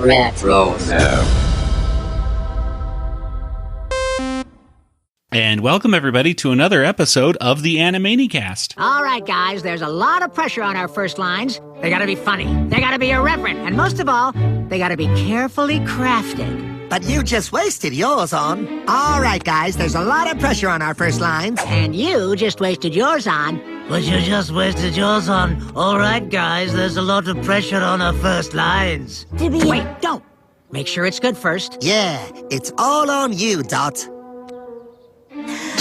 Retro. And welcome, everybody, to another episode of the Animanicast. All right, guys, there's a lot of pressure on our first lines. They gotta be funny, they gotta be irreverent, and most of all, they gotta be carefully crafted. But you just wasted yours on. All right, guys, there's a lot of pressure on our first lines. And you just wasted yours on. But you just wasted yours on. All right, guys, there's a lot of pressure on our first lines. Wait, don't. Make sure it's good first. Yeah, it's all on you, Dot.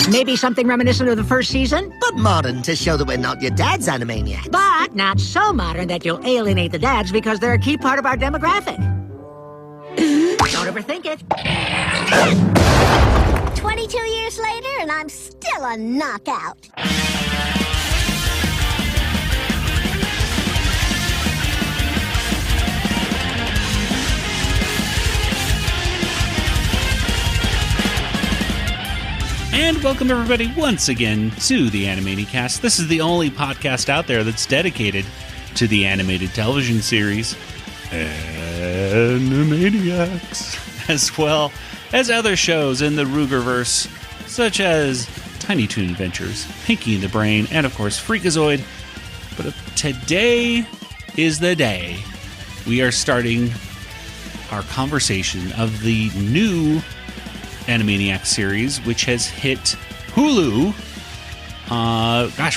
Maybe something reminiscent of the first season, But modern to show that we're not your dad's Animaniacs. but not so modern that you'll alienate the dads because they're a key part of our demographic. Don't overthink it. 22 years later, and I'm still a knockout. And welcome, everybody, once again to the Animanicast. This is the only podcast out there that's dedicated to the animated television series Animaniacs, as well as other shows in the Rugerverse, such as Tiny Toon Adventures, Pinky and the Brain, and, of course, Freakazoid. But today is the day we are starting our conversation of the new Animaniacs series, which has hit Hulu.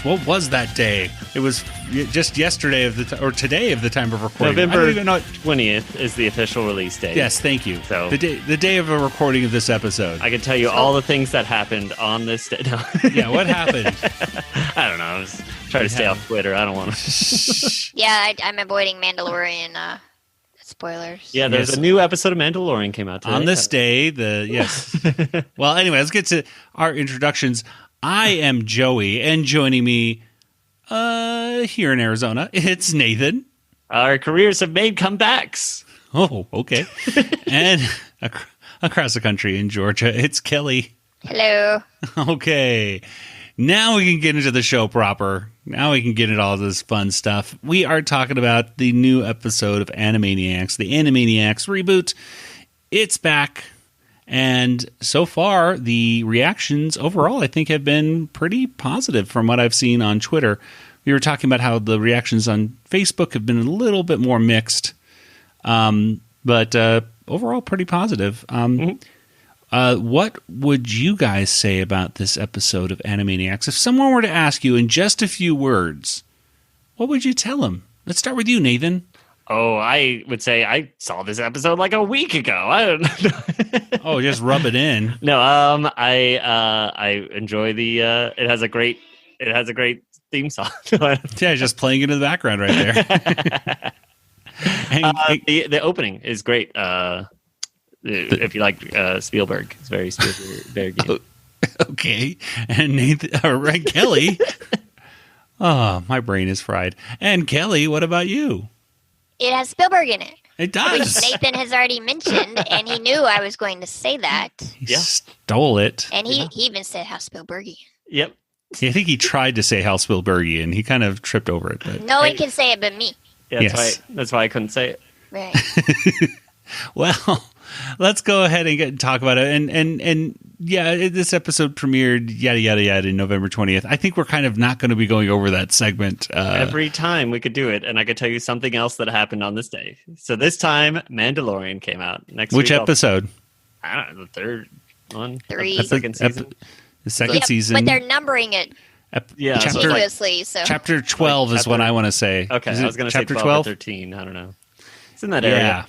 What was that day? It was just yesterday or today of the time of recording. November 20th is the official release date. Yes, thank you. So the day of a recording of this episode. I can tell you all the things that happened on this day. No. Yeah, what happened? I don't know. I was trying to stay off Twitter. I don't want to. Yeah, I'm avoiding Mandalorian spoilers. Yeah, there's a new episode of Mandalorian came out today. On this day, yes. Well, anyway, let's get to our introductions. I am Joey, and joining me here in Arizona, it's Nathan. Our careers have made comebacks. Oh, okay. And across the country in Georgia, it's Kelly. Hello. Okay. Now we can get into the show proper. Now we can get into all this fun stuff. We are talking about the new episode of Animaniacs, the Animaniacs Reboot. It's back. And so far, the reactions overall, I think, have been pretty positive from what I've seen on Twitter. We were talking about how the reactions on Facebook have been a little bit more mixed, but overall pretty positive. What would you guys say about this episode of Animaniacs? If someone were to ask you in just a few words, what would you tell them? Let's start with you, Nathan. Oh, I would say I saw this episode like a week ago. I don't know. Oh, just rub it in. No, I enjoy the. It has a great theme song. Yeah, just playing it in the background right there. And, the opening is great. If you like Spielberg, it's very Spielberg. Okay, and Nathan or Kelly. Oh, my brain is fried. And Kelly, what about you? It has Spielberg in it. It does. Which Nathan has already mentioned, and he knew I was going to say that. He stole it. And he even said how Spielbergian. Yep. I think he tried to say how Spielbergian. He kind of tripped over it. But. No one can say it but me. Yeah, that's why I couldn't say it. Right. Well, let's go ahead and talk about it. And yeah, this episode premiered yada yada yada in November 20th. I think we're kind of not going to be going over that segment every time. We could do it, and I could tell you something else that happened on this day. So this time, Mandalorian came out next. Which week, episode? I don't know, the third one, the second season. The second season, but they're numbering it. Yeah, continuously. So chapter 12 is what I want to say. Okay, I was going to say chapter 12 or 13. I don't know. It's in that area. Yeah,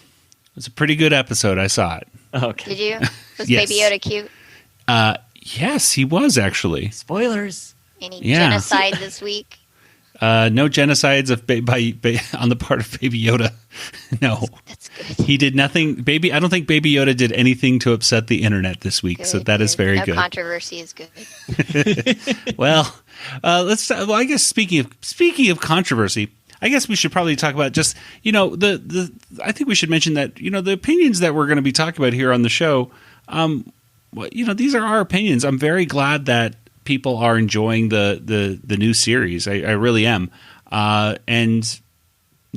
it's a pretty good episode. I saw it. Okay. Did you? Was Yes. Baby Yoda cute? Yes, he was actually. Spoilers. Any genocide this week? No genocides of on the part of Baby Yoda. No, That's good. He did nothing. I don't think Baby Yoda did anything to upset the internet this week. Good, so that is very no good. Controversy is good. Well, I guess speaking of controversy, I guess we should probably talk about just I think we should mention that the opinions that we're going to be talking about here on the show. These are our opinions. I'm very glad that people are enjoying the new series. I really am. And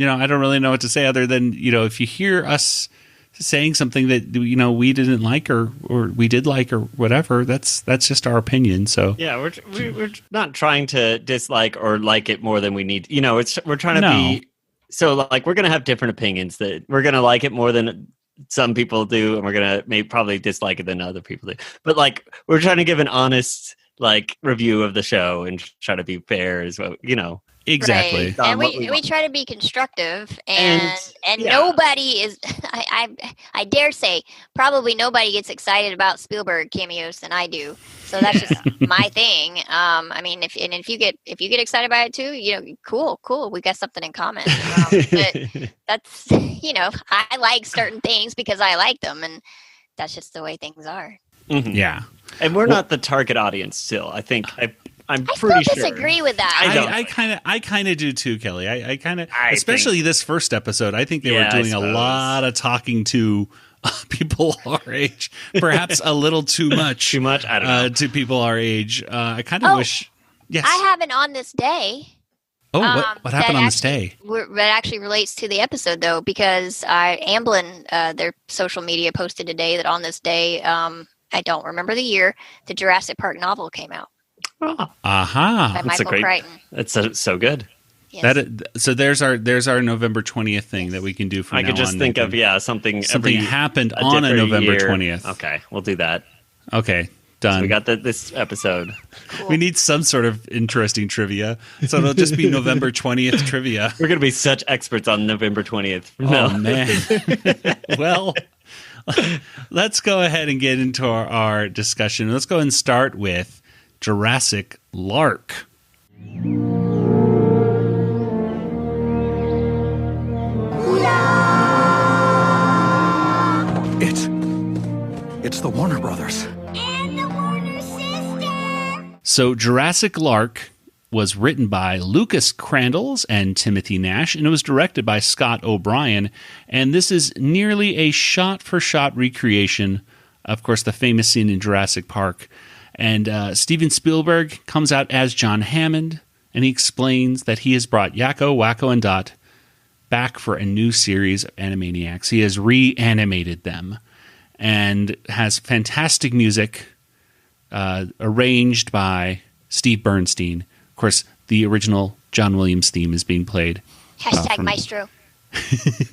I don't really know what to say other than, if you hear us saying something that we didn't like or we did like or whatever. That's just our opinion. So yeah, we're not trying to dislike or like it more than we need. We're trying to be. So like we're gonna have different opinions. That we're gonna like it more than some people do, and we're gonna probably dislike it than other people do. But like we're trying to give an honest review of the show and try to be fair as well. Exactly. Right. And we try to be constructive and nobody is I dare say probably nobody gets excited about Spielberg cameos than I do. So that's just my thing. I mean if you get excited about it too, cool. We got something in common. But that's I like certain things because I like them, and that's just the way things are. Mm-hmm. Yeah. And we're not the target audience still. I think I'm pretty sure. I disagree with that. I kind of do too, Kelly. I kind of, especially this first episode. I think they were doing a lot of talking to people our age, perhaps a little too much. Too much. I don't know. To people our age. I kind of wish. Yes, I have an on this day. Oh, what happened on this day? That actually relates to the episode though, because Amblin, their social media posted today that on this day, I don't remember the year, the Jurassic Park novel came out. Aha! By Michael Crichton. That's so good. Yes. So there's our November 20th thing that we can do from now on. I could just think of something happened on a November 20th. Okay, we'll do that. Okay, done. So we got this episode. Cool. We need some sort of interesting trivia, so it'll just be November 20th trivia. We're gonna be such experts on November 20th. Oh man! Well, let's go ahead and get into our discussion. Let's go ahead and start with Jurassic Lark. It's the Warner Brothers. And the Warner sister. So Jurassic Lark was written by Lucas Crandalls and Timothy Nash, and it was directed by Scott O'Brien. And this is nearly a shot-for-shot recreation, of course, the famous scene in Jurassic Park. And Steven Spielberg comes out as John Hammond, and he explains that he has brought Yakko, Wakko, and Dot back for a new series of Animaniacs. He has reanimated them and has fantastic music arranged by Steve Bernstein. Of course, the original John Williams theme is being played. Hashtag Maestro.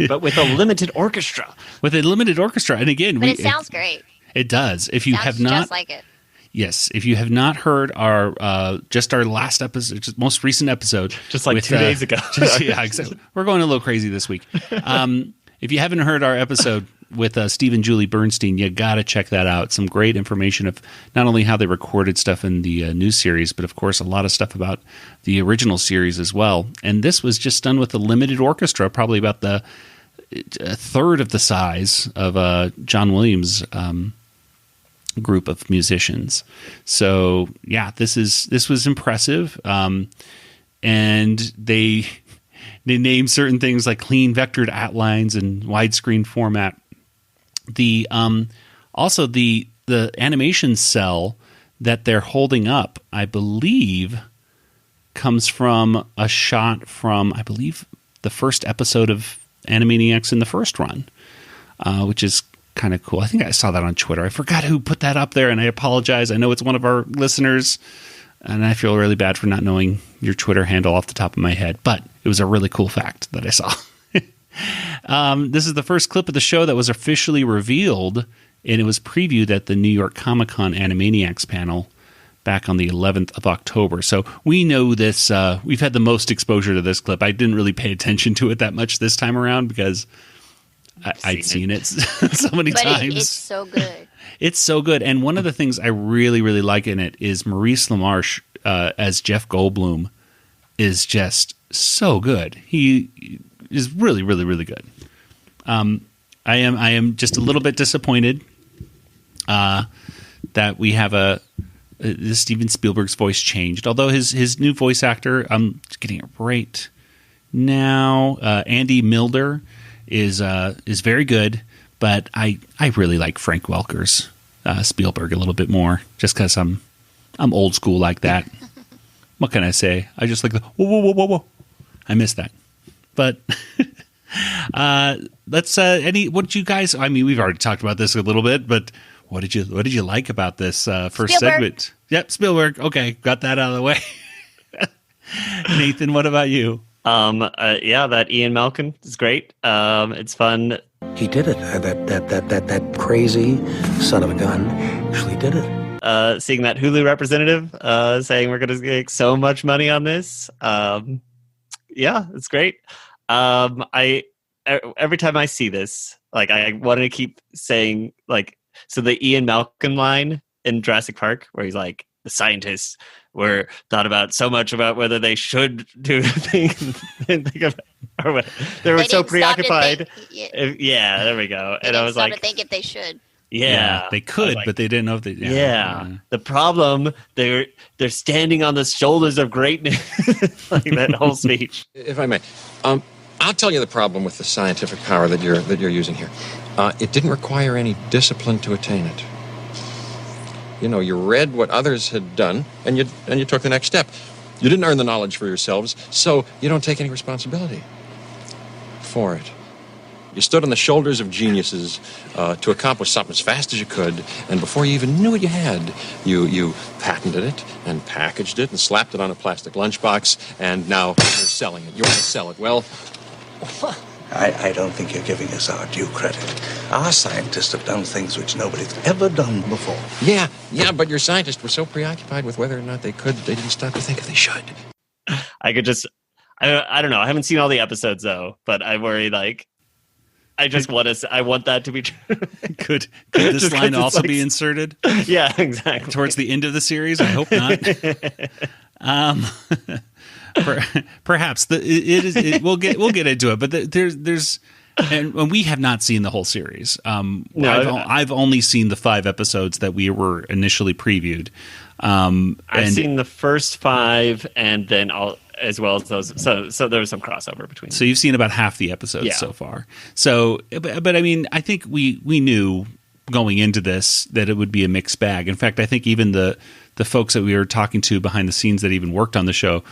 But with a limited orchestra. With a limited orchestra. And again, it sounds great. It does. If you have not, just like it. Yes, if you have not heard our last episode, just most recent episode, just like 2 days ago. Yeah, exactly. We're going a little crazy this week. If you haven't heard our episode with Steve and Julie Bernstein, you got to check that out. Some great information of not only how they recorded stuff in the new series, but of course a lot of stuff about the original series as well. And this was just done with a limited orchestra, probably about a third of the size of John Williams' group of musicians. So yeah, this was impressive. And they name certain things like clean vectored outlines and widescreen format. The also the animation cell that they're holding up, I believe, comes from a shot from, I believe, the first episode of Animaniacs in the first run, which is kind of cool. I think I saw that on Twitter. I forgot who put that up there, and I apologize. I know it's one of our listeners, and I feel really bad for not knowing your Twitter handle off the top of my head, but it was a really cool fact that I saw. This is the first clip of the show that was officially revealed, and it was previewed at the New York Comic-Con Animaniacs panel back on the 11th of October. So we know this. We've had the most exposure to this clip. I didn't really pay attention to it that much this time around because I'd seen it so many times. It's so good. It's so good. And one of the things I really, really like in it is Maurice LaMarche as Jeff Goldblum is just so good. He is really, really, really good. I am just a little bit disappointed that we have Steven Spielberg's voice changed. Although his new voice actor, I'm getting it right now, Andy Milder is very good, but I really like Frank Welker's Spielberg a little bit more, just because I'm old school like that. What can I say? I just like the whoa. I miss that. But Let's what did you guys? I mean, we've already talked about this a little bit, but what did you like about this first segment? Yep, Spielberg. Okay, got that out of the way. Nathan, what about you? That Ian Malcolm is great. It's fun. He did it. That crazy son of a gun actually did it. Seeing that Hulu representative saying we're going to make so much money on this. It's great. Every time I see this, like, I want to keep saying, like, so the Ian Malcolm line in Jurassic Park where he's like, the scientists were thought about so much about whether they should do the thing and think of, or what. They were so preoccupied. Yeah, there we go. And I was like, to think if they should. Yeah, they could, but they didn't know if they. Yeah. The problem, they're standing on the shoulders of greatness, like that whole speech. If I may, I'll tell you the problem with the scientific power that you're using here. It didn't require any discipline to attain it. You know, you read what others had done, and you took the next step. You didn't earn the knowledge for yourselves, so you don't take any responsibility for it. You stood on the shoulders of geniuses to accomplish something as fast as you could, and before you even knew what you had, you patented it and packaged it and slapped it on a plastic lunchbox, and now you're selling it. You want to sell it. Well, I don't think you're giving us our due credit. Our scientists have done things which nobody's ever done before. Yeah, but your scientists were so preoccupied with whether or not they could, they didn't stop to think if they should. I don't know. I haven't seen all the episodes, though, but I worry, like, I want that to be true. Could this line also be inserted? Yeah, exactly. Towards the end of the series? I hope not. Perhaps we'll get into it, but there's and we have not seen the whole series. I've only seen the 5 episodes that we were initially previewed. I've seen the first 5, and then as well as those. So there was some crossover between. So you've seen about half the episodes so far. So, but I mean, I think we knew going into this that it would be a mixed bag. In fact, I think even the folks that we were talking to behind the scenes that even worked on the show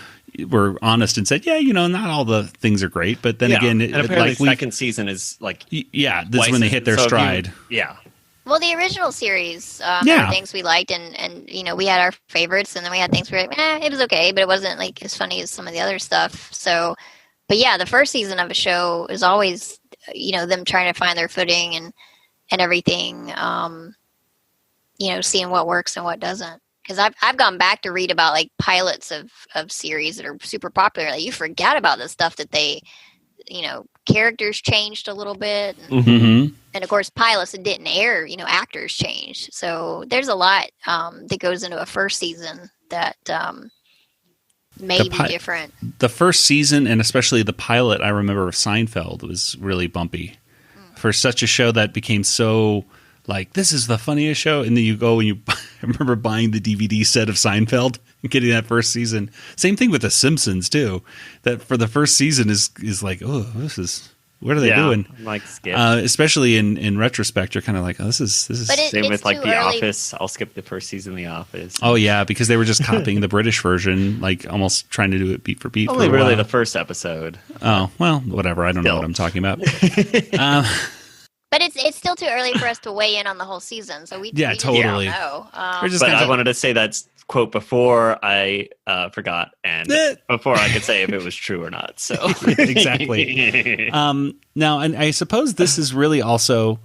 were honest and said, not all the things are great, but then again, and apparently the second season is like, this is when they hit their stride. Well, the original series, there were things we liked, and we had our favorites, and then we had things we were like, it was okay, but it wasn't like as funny as some of the other stuff. So, but yeah, the first season of a show is always, them trying to find their footing and everything, seeing what works and what doesn't. Because I've gone back to read about like pilots of series that are super popular. Like, you forget about the stuff that they, characters changed a little bit. And, and of course, pilots that didn't air, actors changed. So there's a lot that goes into a first season that may be different. The first season, and especially the pilot, I remember of Seinfeld, was really bumpy. For such a show that became so... like, this is the funniest show, and then you go and I remember buying the DVD set of Seinfeld and getting that first season. Same thing with The Simpsons too. That for the first season is like, oh, what are they doing? Like, skip. Especially in retrospect, you're kind of like, oh, this is. Same with like The Office. I'll skip the first season of The Office. Oh yeah, because they were just copying the British version, like almost trying to do it beat for beat. Only really the first episode. Oh well, whatever. I don't know what I'm talking about. But it's still too early for us to weigh in on the whole season, so we totally don't know. I wanted to say that quote before I forgot, and before I could say if it was true or not. So exactly. Now, and I suppose this is really also.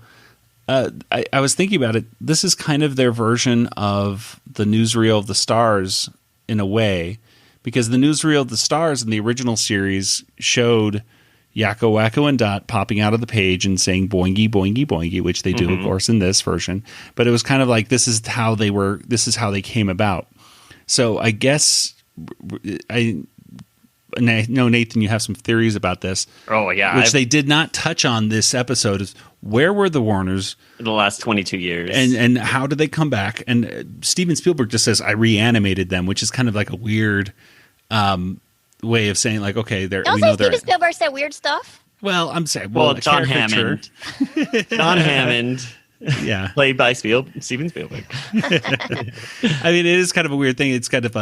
I was thinking about it. This is kind of their version of the Newsreel of the Stars in a way, because the Newsreel of the Stars in the original series showed Yakko, Wacko, and Dot popping out of the page and saying boingy, boingy, boingy, which they do, of course, in this version. But it was kind of like, this is how they came about. So I guess I know, Nathan, you have some theories about this. Oh, yeah. Which they did not touch on this episode. Is where were the Warners in the last 22 years? And how did they come back? And Steven Spielberg just says, I reanimated them, which is kind of like a weird... way of saying, like, okay, Steven Spielberg said weird stuff. Well, I'm saying, John Hammond. John Hammond, played by Steven Spielberg. I mean, it is kind of a weird thing. It's kind of,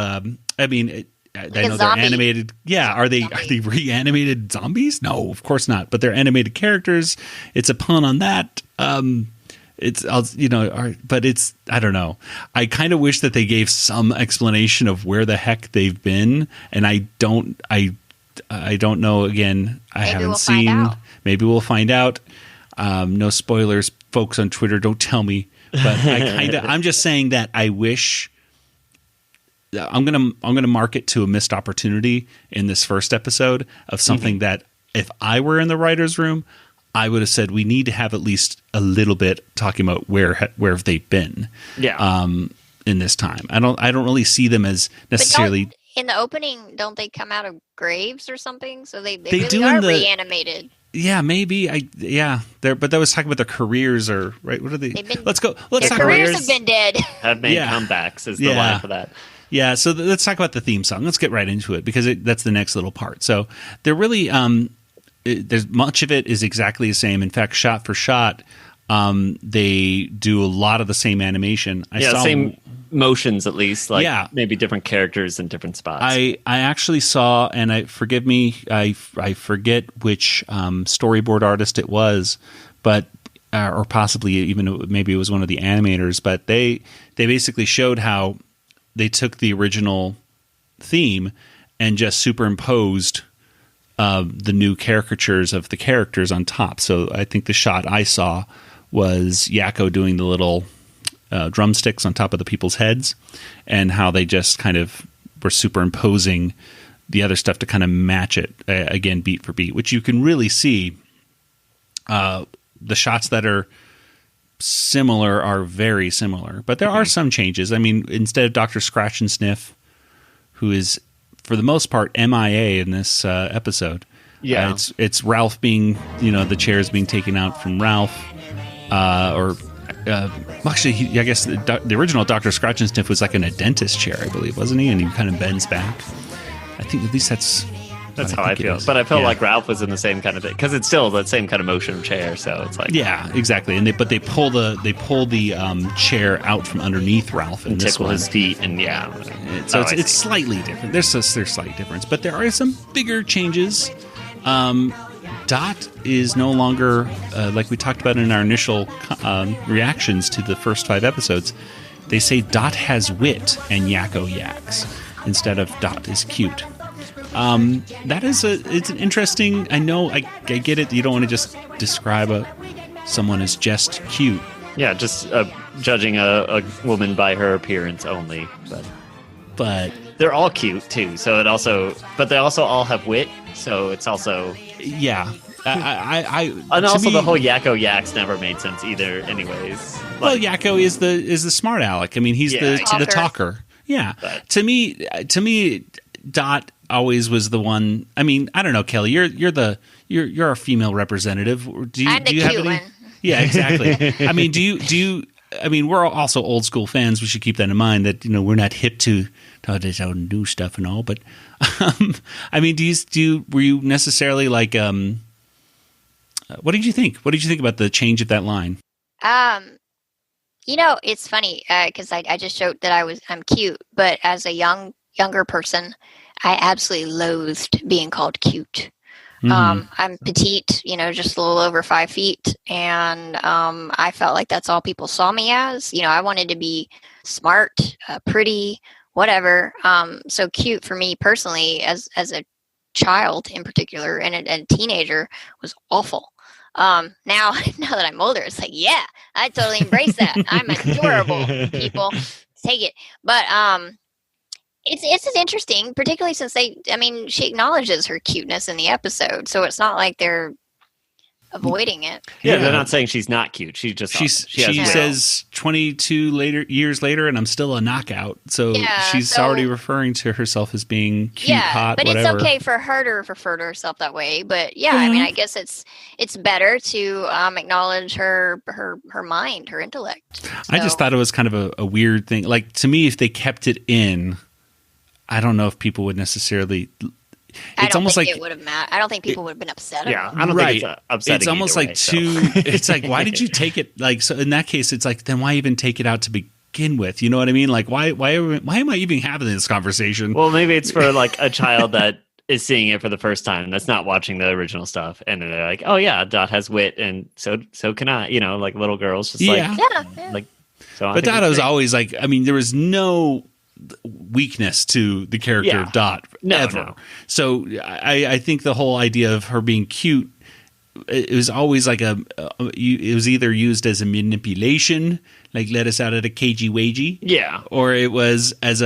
I know they're animated. Yeah, are they reanimated zombies? No, of course not. But they're animated characters. It's a pun on that. But it's, I don't know. I kind of wish that they gave some explanation of where the heck they've been, and I don't know. Again, I haven't seen. Maybe we'll find out. No spoilers, folks on Twitter. Don't tell me. But I'm just saying that I wish. I'm gonna mark it to a missed opportunity in this first episode of something that if I were in the writer's room, I would have said we need to have at least a little bit talking about where have they been. Yeah. In this time, I don't really see them as necessarily. In the opening, don't they come out of graves or something? So they really are reanimated. Yeah, maybe. But that was talking about their careers, or right? What are they? Let's talk careers about have been dead. Have made comebacks is the line for that. Yeah, so let's talk about the theme song. Let's get right into it because that's the next little part. So they're really there's much of it is exactly the same. In fact, shot for shot, they do a lot of the same animation. Same motions at least. Maybe different characters in different spots. I actually saw, and forgive me, I forget which storyboard artist it was, but or possibly even maybe it was one of the animators. But they basically showed how they took the original theme and just superimposed the new caricatures of the characters on top. So I think the shot I saw was Yakko doing the little drumsticks on top of the people's heads, and how they just kind of were superimposing the other stuff to kind of match it, again, beat for beat, which you can really see. The shots that are similar are very similar, but there are some changes. I mean, instead of Dr. Scratch and Sniff, who is for the most part MIA in this episode, it's Ralph being, the chairs being taken out from Ralph, actually, I guess the original Dr. Scratch and Sniff was like in a dentist chair, I believe, wasn't he? And he kind of bends back. I think at least that's how I feel. But I felt like Ralph was in the same kind of thing, because it's still the same kind of motion of chair. So it's like, yeah, exactly. And they pull the chair out from underneath Ralph and tickle his feet, and so it's slightly different. There's slight difference, but there are some bigger changes. Dot is no longer like we talked about in our initial reactions to the first 5 episodes. They say Dot has wit and Yakko yaks instead of Dot is cute. That is it's an interesting. I know I get it. You don't want to just describe someone as just cute. Yeah, just judging a woman by her appearance only. But they're all cute too. So but they also all have wit. So it's also and also the whole Yakko yaks never made sense either. Anyways, well, Yakko is the smart aleck. I mean, he's the talker. Yeah, but to me, Dot always was the one. I mean, I don't know, Kelly. You're our female representative. Do you have any? Yeah, exactly. I mean, do you? I mean, we're also old school fans. We should keep that in mind. That we're not hip to this new stuff and all. But I mean, were you necessarily like? What did you think? What did you think about the change of that line? It's funny because I just showed that I'm cute, but as a younger person, I absolutely loathed being called cute. I'm petite, just a little over 5 feet, and I felt like that's all people saw me as. I wanted to be smart, pretty, whatever. So cute for me personally, as a child in particular, and a teenager, was awful. Now that I'm older, it's like, yeah, I totally embrace that. I'm adorable, people. Take it. But it's interesting, particularly since she acknowledges her cuteness in the episode, so it's not like they're avoiding it. Yeah, they're not saying she's not cute. She says 22 years later, and I'm still a knockout. So she's already referring to herself as being cute, hot, but whatever. It's okay for her to refer to herself that way. But I mean, I guess it's better to acknowledge her mind, her intellect. So. I just thought it was kind of a weird thing. Like, to me, if they kept it in, I don't know if people would necessarily. I don't think it would have mattered. I don't think people would have been upset. Yeah, I don't think it's upsetting. It's almost like it's like, why did you take it? Like, so in that case, it's like, then why even take it out to begin begin with? You know what I mean? Like, why am I even having this conversation? Well, maybe it's for like a child that is seeing it for the first time that's not watching the original stuff, and they're like, oh yeah, Dot has wit, and so can I, you know, like little girls just like like. So but Dot was always like, I mean, there was no weakness to the character of Dot ever. No. So I think the whole idea of her being cute, it was always like it was either used as a manipulation, like let us out of the cagey wagey, or it was as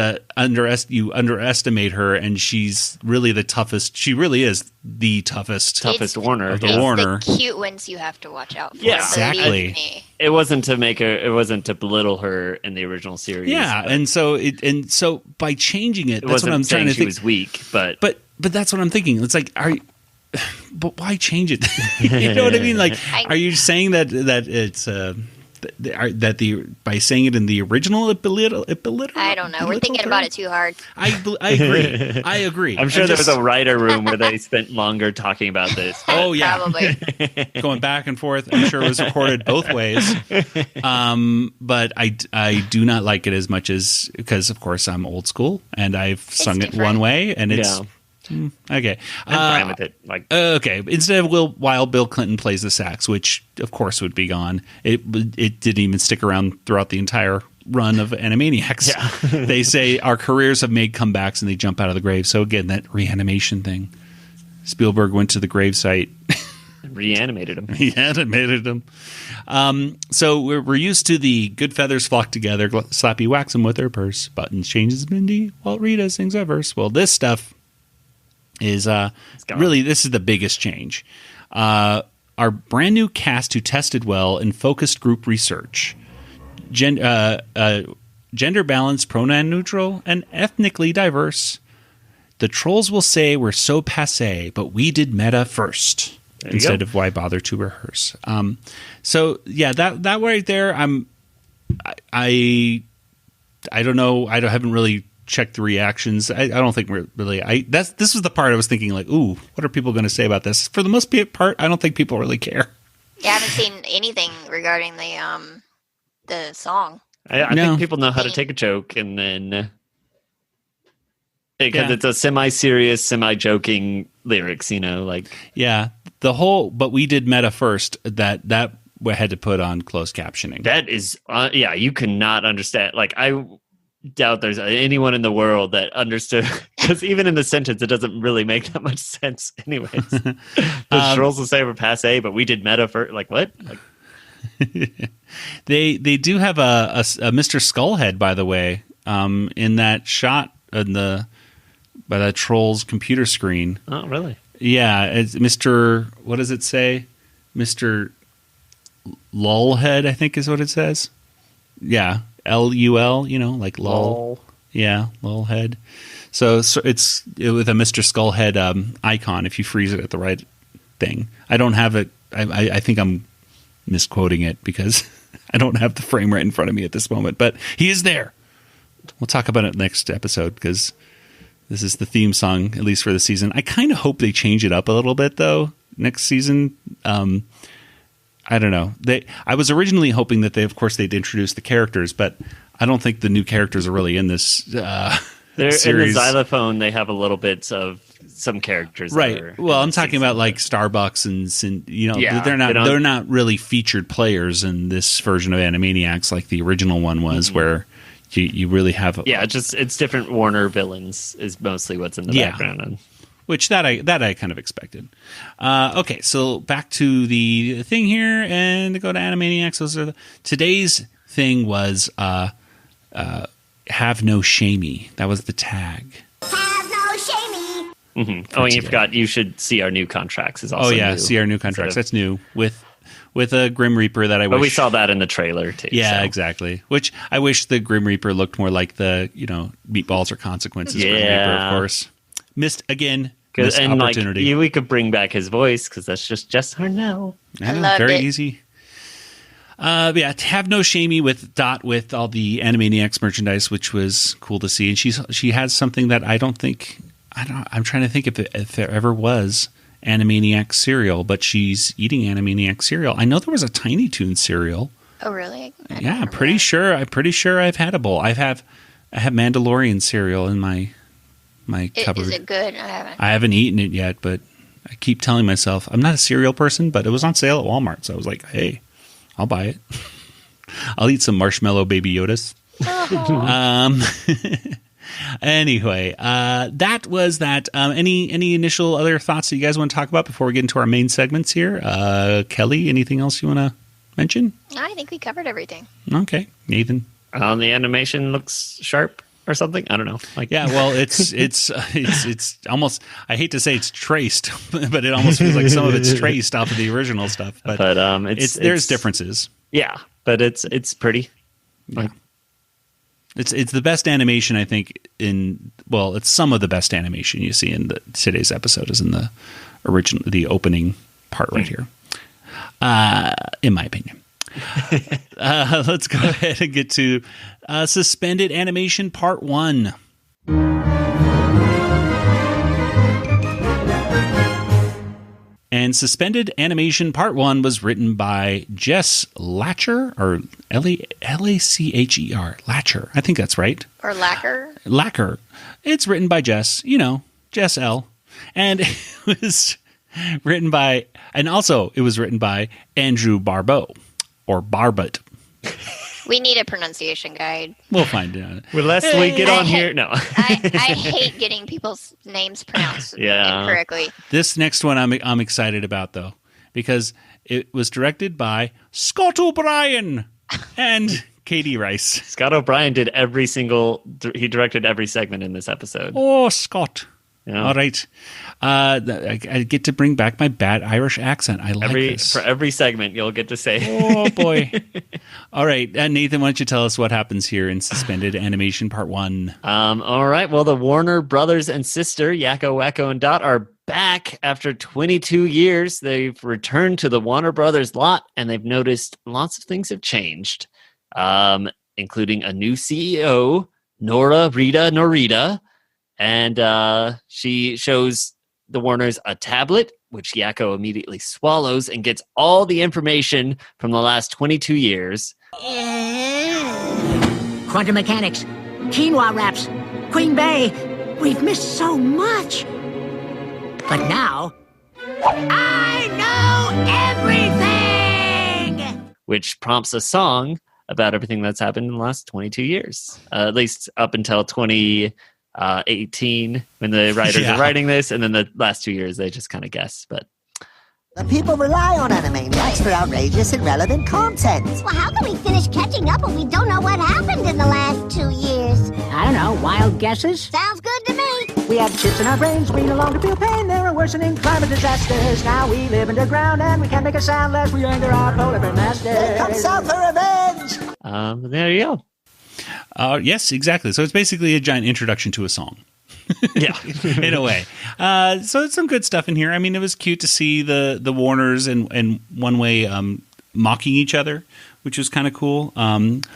you underestimate her, and she's really the toughest. She really is the toughest Warner of the Warner. The cute ones you have to watch out for. Yeah, exactly. It wasn't to belittle her in the original series. Yeah, and so by changing it, that's what I'm trying to think. She was weak, but that's what I'm thinking. It's like, but why change it? You know what I mean? Like, are you saying that it's by saying it in the original it belittle? I don't know. We're thinking about it too hard. I agree. I agree. I'm sure there was a writer room where they spent longer talking about this. Oh yeah, probably going back and forth. I'm sure it was recorded both ways. But I do not like it as much as, because of course I'm old school and I've sung it one way, and it's. Okay, I'm fine with it. Like, okay, instead of while Bill Clinton plays the sax, which of course would be gone. It didn't even stick around throughout the entire run of Animaniacs. Yeah. They say our careers have made comebacks and they jump out of the grave. So again, that reanimation thing. Spielberg went to the gravesite, reanimated him. So we're used to the good feathers flock together, slappy wax them with their purse, buttons changes Mindy, Walt Rita sings a verse. Well, this stuff is really, this is the biggest change. Our brand new cast who tested well in focused group research, gender balanced, pronoun neutral, and ethnically diverse. The trolls will say we're so passé, but we did meta first instead of why bother to rehearse. So yeah, that right there, I don't know. I haven't really check the reactions. I don't think really. This was the part I was thinking, like, ooh, what are people going to say about this? For the most part, I don't think people really care. Yeah, I haven't seen anything regarding the song. I think people know how to take a joke, and then because it's a semi-serious, semi-joking lyrics, you know, like the whole. But we did meta first. That we had to put on closed captioning. That is, you cannot understand. Like I doubt there's anyone in the world that understood, because even in the sentence it doesn't really make that much sense anyways. The trolls will say we're passe, but we did meta for, like, what? Like, they do have a Mr. Skullhead, by the way, in that shot by that troll's computer screen. Oh really? Yeah, it's Mr. What does it say? Mr. Lulhead, I think is what it says. Yeah. LUL, you know, like lol. Yeah, lol head. So it's with a Mr. Skullhead icon if you freeze it at the right thing. I don't have it. I think I'm misquoting it because I don't have the frame right in front of me at this moment. But he is there. We'll talk about it next episode because this is the theme song, at least for the season. I kind of hope they change it up a little bit though next season. I don't know. I was originally hoping that they'd introduce the characters, but I don't think the new characters are really in this series. In the xylophone, they have a little bit of some characters, right? Well, I'm talking about like Starbucks and you know, they're not really featured players in this version of Animaniacs like the original one was, where you really have it's different Warner villains is mostly what's in the background. And which that I kind of expected. Okay, so back to the thing here and to go to Animaniacs. Today's thing was have no shamey. That was the tag. Have no shamey. Mm-hmm. Oh, and you forgot you should see our new contracts is also new. See our new contracts. That's new with a Grim Reaper that I wish. But we saw that in the trailer too. Yeah, exactly. Which I wish the Grim Reaper looked more like the, you know, Meatballs or Consequences Grim Reaper, of course. Missed opportunity. Like, we could bring back his voice because that's just Harnell. Yeah, very easy. To have no shamey with Dot with all the Animaniacs merchandise, which was cool to see, and she has something that I'm trying to think if there ever was Animaniacs cereal, but she's eating Animaniacs cereal. I know there was a Tiny Toon cereal. Oh, really? Yeah, I'm pretty sure I've had a bowl. I have Mandalorian cereal in my cupboard. Is it good? I haven't eaten it yet, but I keep telling myself I'm not a cereal person, but it was on sale at Walmart, so I was like, hey, I'll buy it. I'll eat some marshmallow Baby Yodas. Anyway, that was that. Any initial other thoughts that you guys want to talk about before we get into our main segments here? Kelly, anything else you want to mention? I think we covered everything. Okay, Nathan. The animation looks sharp or something. I don't know. Yeah, well, it's almost. I hate to say it's traced, but it almost feels like some of it's traced off of the original stuff. But there's differences. Yeah, but it's pretty. Yeah. It's the best animation, I think. It's some of the best animation you see in today's episode is in the opening part right here. In my opinion. Let's go ahead and get to Suspended Animation Part 1. And Suspended Animation Part 1 was written by Jess Lacher, or Lacher. Lacher. I think that's right. Or Lacker. Lacker. It's written by Jess, Jess L. And it was written by Andrew Barbeau, or Barbot. We need a pronunciation guide. We'll find it. Will Leslie get on here? No. I hate getting people's names pronounced incorrectly. This next one I'm excited about, though, because it was directed by Scott O'Brien and Katie Rice. Scott O'Brien did he directed every segment in this episode. Oh, Scott. Yeah. All right. I get to bring back my bad Irish accent. I like this. For every segment, you'll get to say. Oh, boy. All right. Nathan, why don't you tell us what happens here in Suspended Animation Part 1? All right. Well, the Warner brothers and sister, Yakko, Wacko, and Dot, are back after 22 years. They've returned to the Warner Brothers lot, and they've noticed lots of things have changed, including a new CEO, Norita. And she shows the Warners a tablet, which Yakko immediately swallows and gets all the information from the last 22 years. Quantum mechanics, quinoa wraps, Queen Bay. We've missed so much. But now, I know everything! Which prompts a song about everything that's happened in the last 22 years. At least up until 2018 when the writers are writing this, and then the last 2 years they just kind of guess. But the people rely on Animaniacs for outrageous and relevant content. Well, how can we finish catching up if we don't know what happened in the last 2 years? I don't know, wild guesses? Sounds good to me. We have chips in our brains, we no longer feel pain. There are worsening climate disasters. Now we live underground and we can't make a sound lest we anger our polar bear masters. Here comes out for revenge. There you go. Yes, exactly. So it's basically a giant introduction to a song. Yeah. In a way. So it's some good stuff in here. I mean, it was cute to see the Warners and one way mocking each other, which was kind of cool.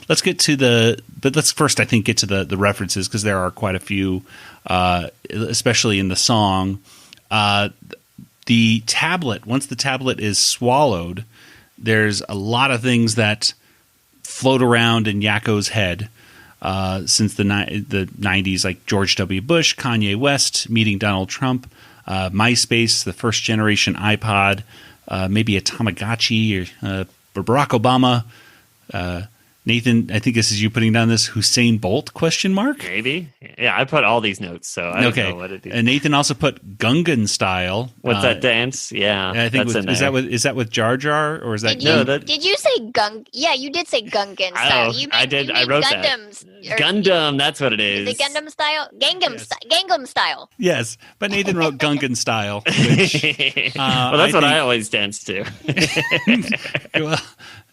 Let's get to but let's first, I think, get to the references, because there are quite a few, especially in the song. The tablet, once the tablet is swallowed, there's a lot of things that float around in Yakko's head. Since the 90s, like George W. Bush, Kanye West, meeting Donald Trump, MySpace, the first generation iPod, maybe a Tamagotchi, or Barack Obama. Nathan, I think this is you putting down this Usain Bolt ? Maybe. Yeah, I put all these notes, so I don't know what it is. And Nathan also put Gungan style. What's that dance? Yeah, I think is that with Jar Jar, or is that? Did you say Gung? Yeah, you did say Gungan style. I did. I wrote Gundams, that. Gundam. That's what it is. Is it Gundam style? Gangnam style. Yes, but Nathan wrote Gungan style. Which, well, that's what I always dance to.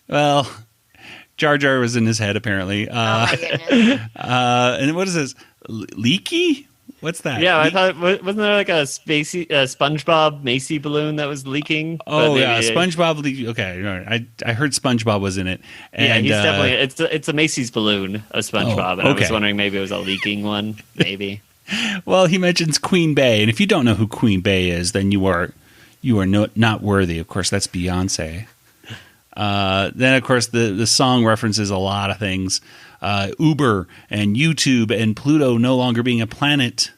well. Jar Jar was in his head, apparently. Oh, my goodness. And what is this? Leaky? What's that? Yeah, I thought, wasn't there like a SpongeBob Macy balloon that was leaking? Oh, yeah, SpongeBob leaky. Okay, all right. I heard SpongeBob was in it. And, he's definitely, it's a Macy's balloon of SpongeBob, and I was wondering maybe it was a leaking one, maybe. Well, he mentions Queen Bey, and if you don't know who Queen Bey is, then you are not worthy. Of course, that's Beyonce. Then, of course, the song references a lot of things. Uber and YouTube and Pluto no longer being a planet.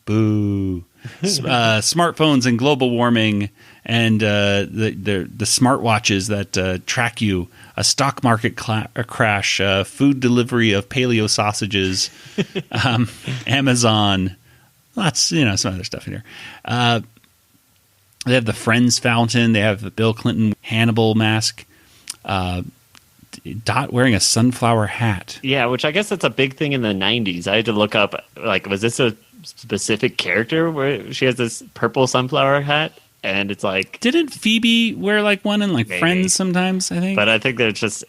Boo. Smartphones and global warming and the smartwatches that track you. A stock market crash. Food delivery of paleo sausages. Amazon. Lots, some other stuff in here. They have the Friends fountain. They have the Bill Clinton Hannibal mask. Dot wearing a sunflower hat. Yeah, which I guess that's a big thing in the 90s. I had to look up, was this a specific character where she has this purple sunflower hat? And it's like... Didn't Phoebe wear one in maybe. Friends sometimes, I think? But I think there's just,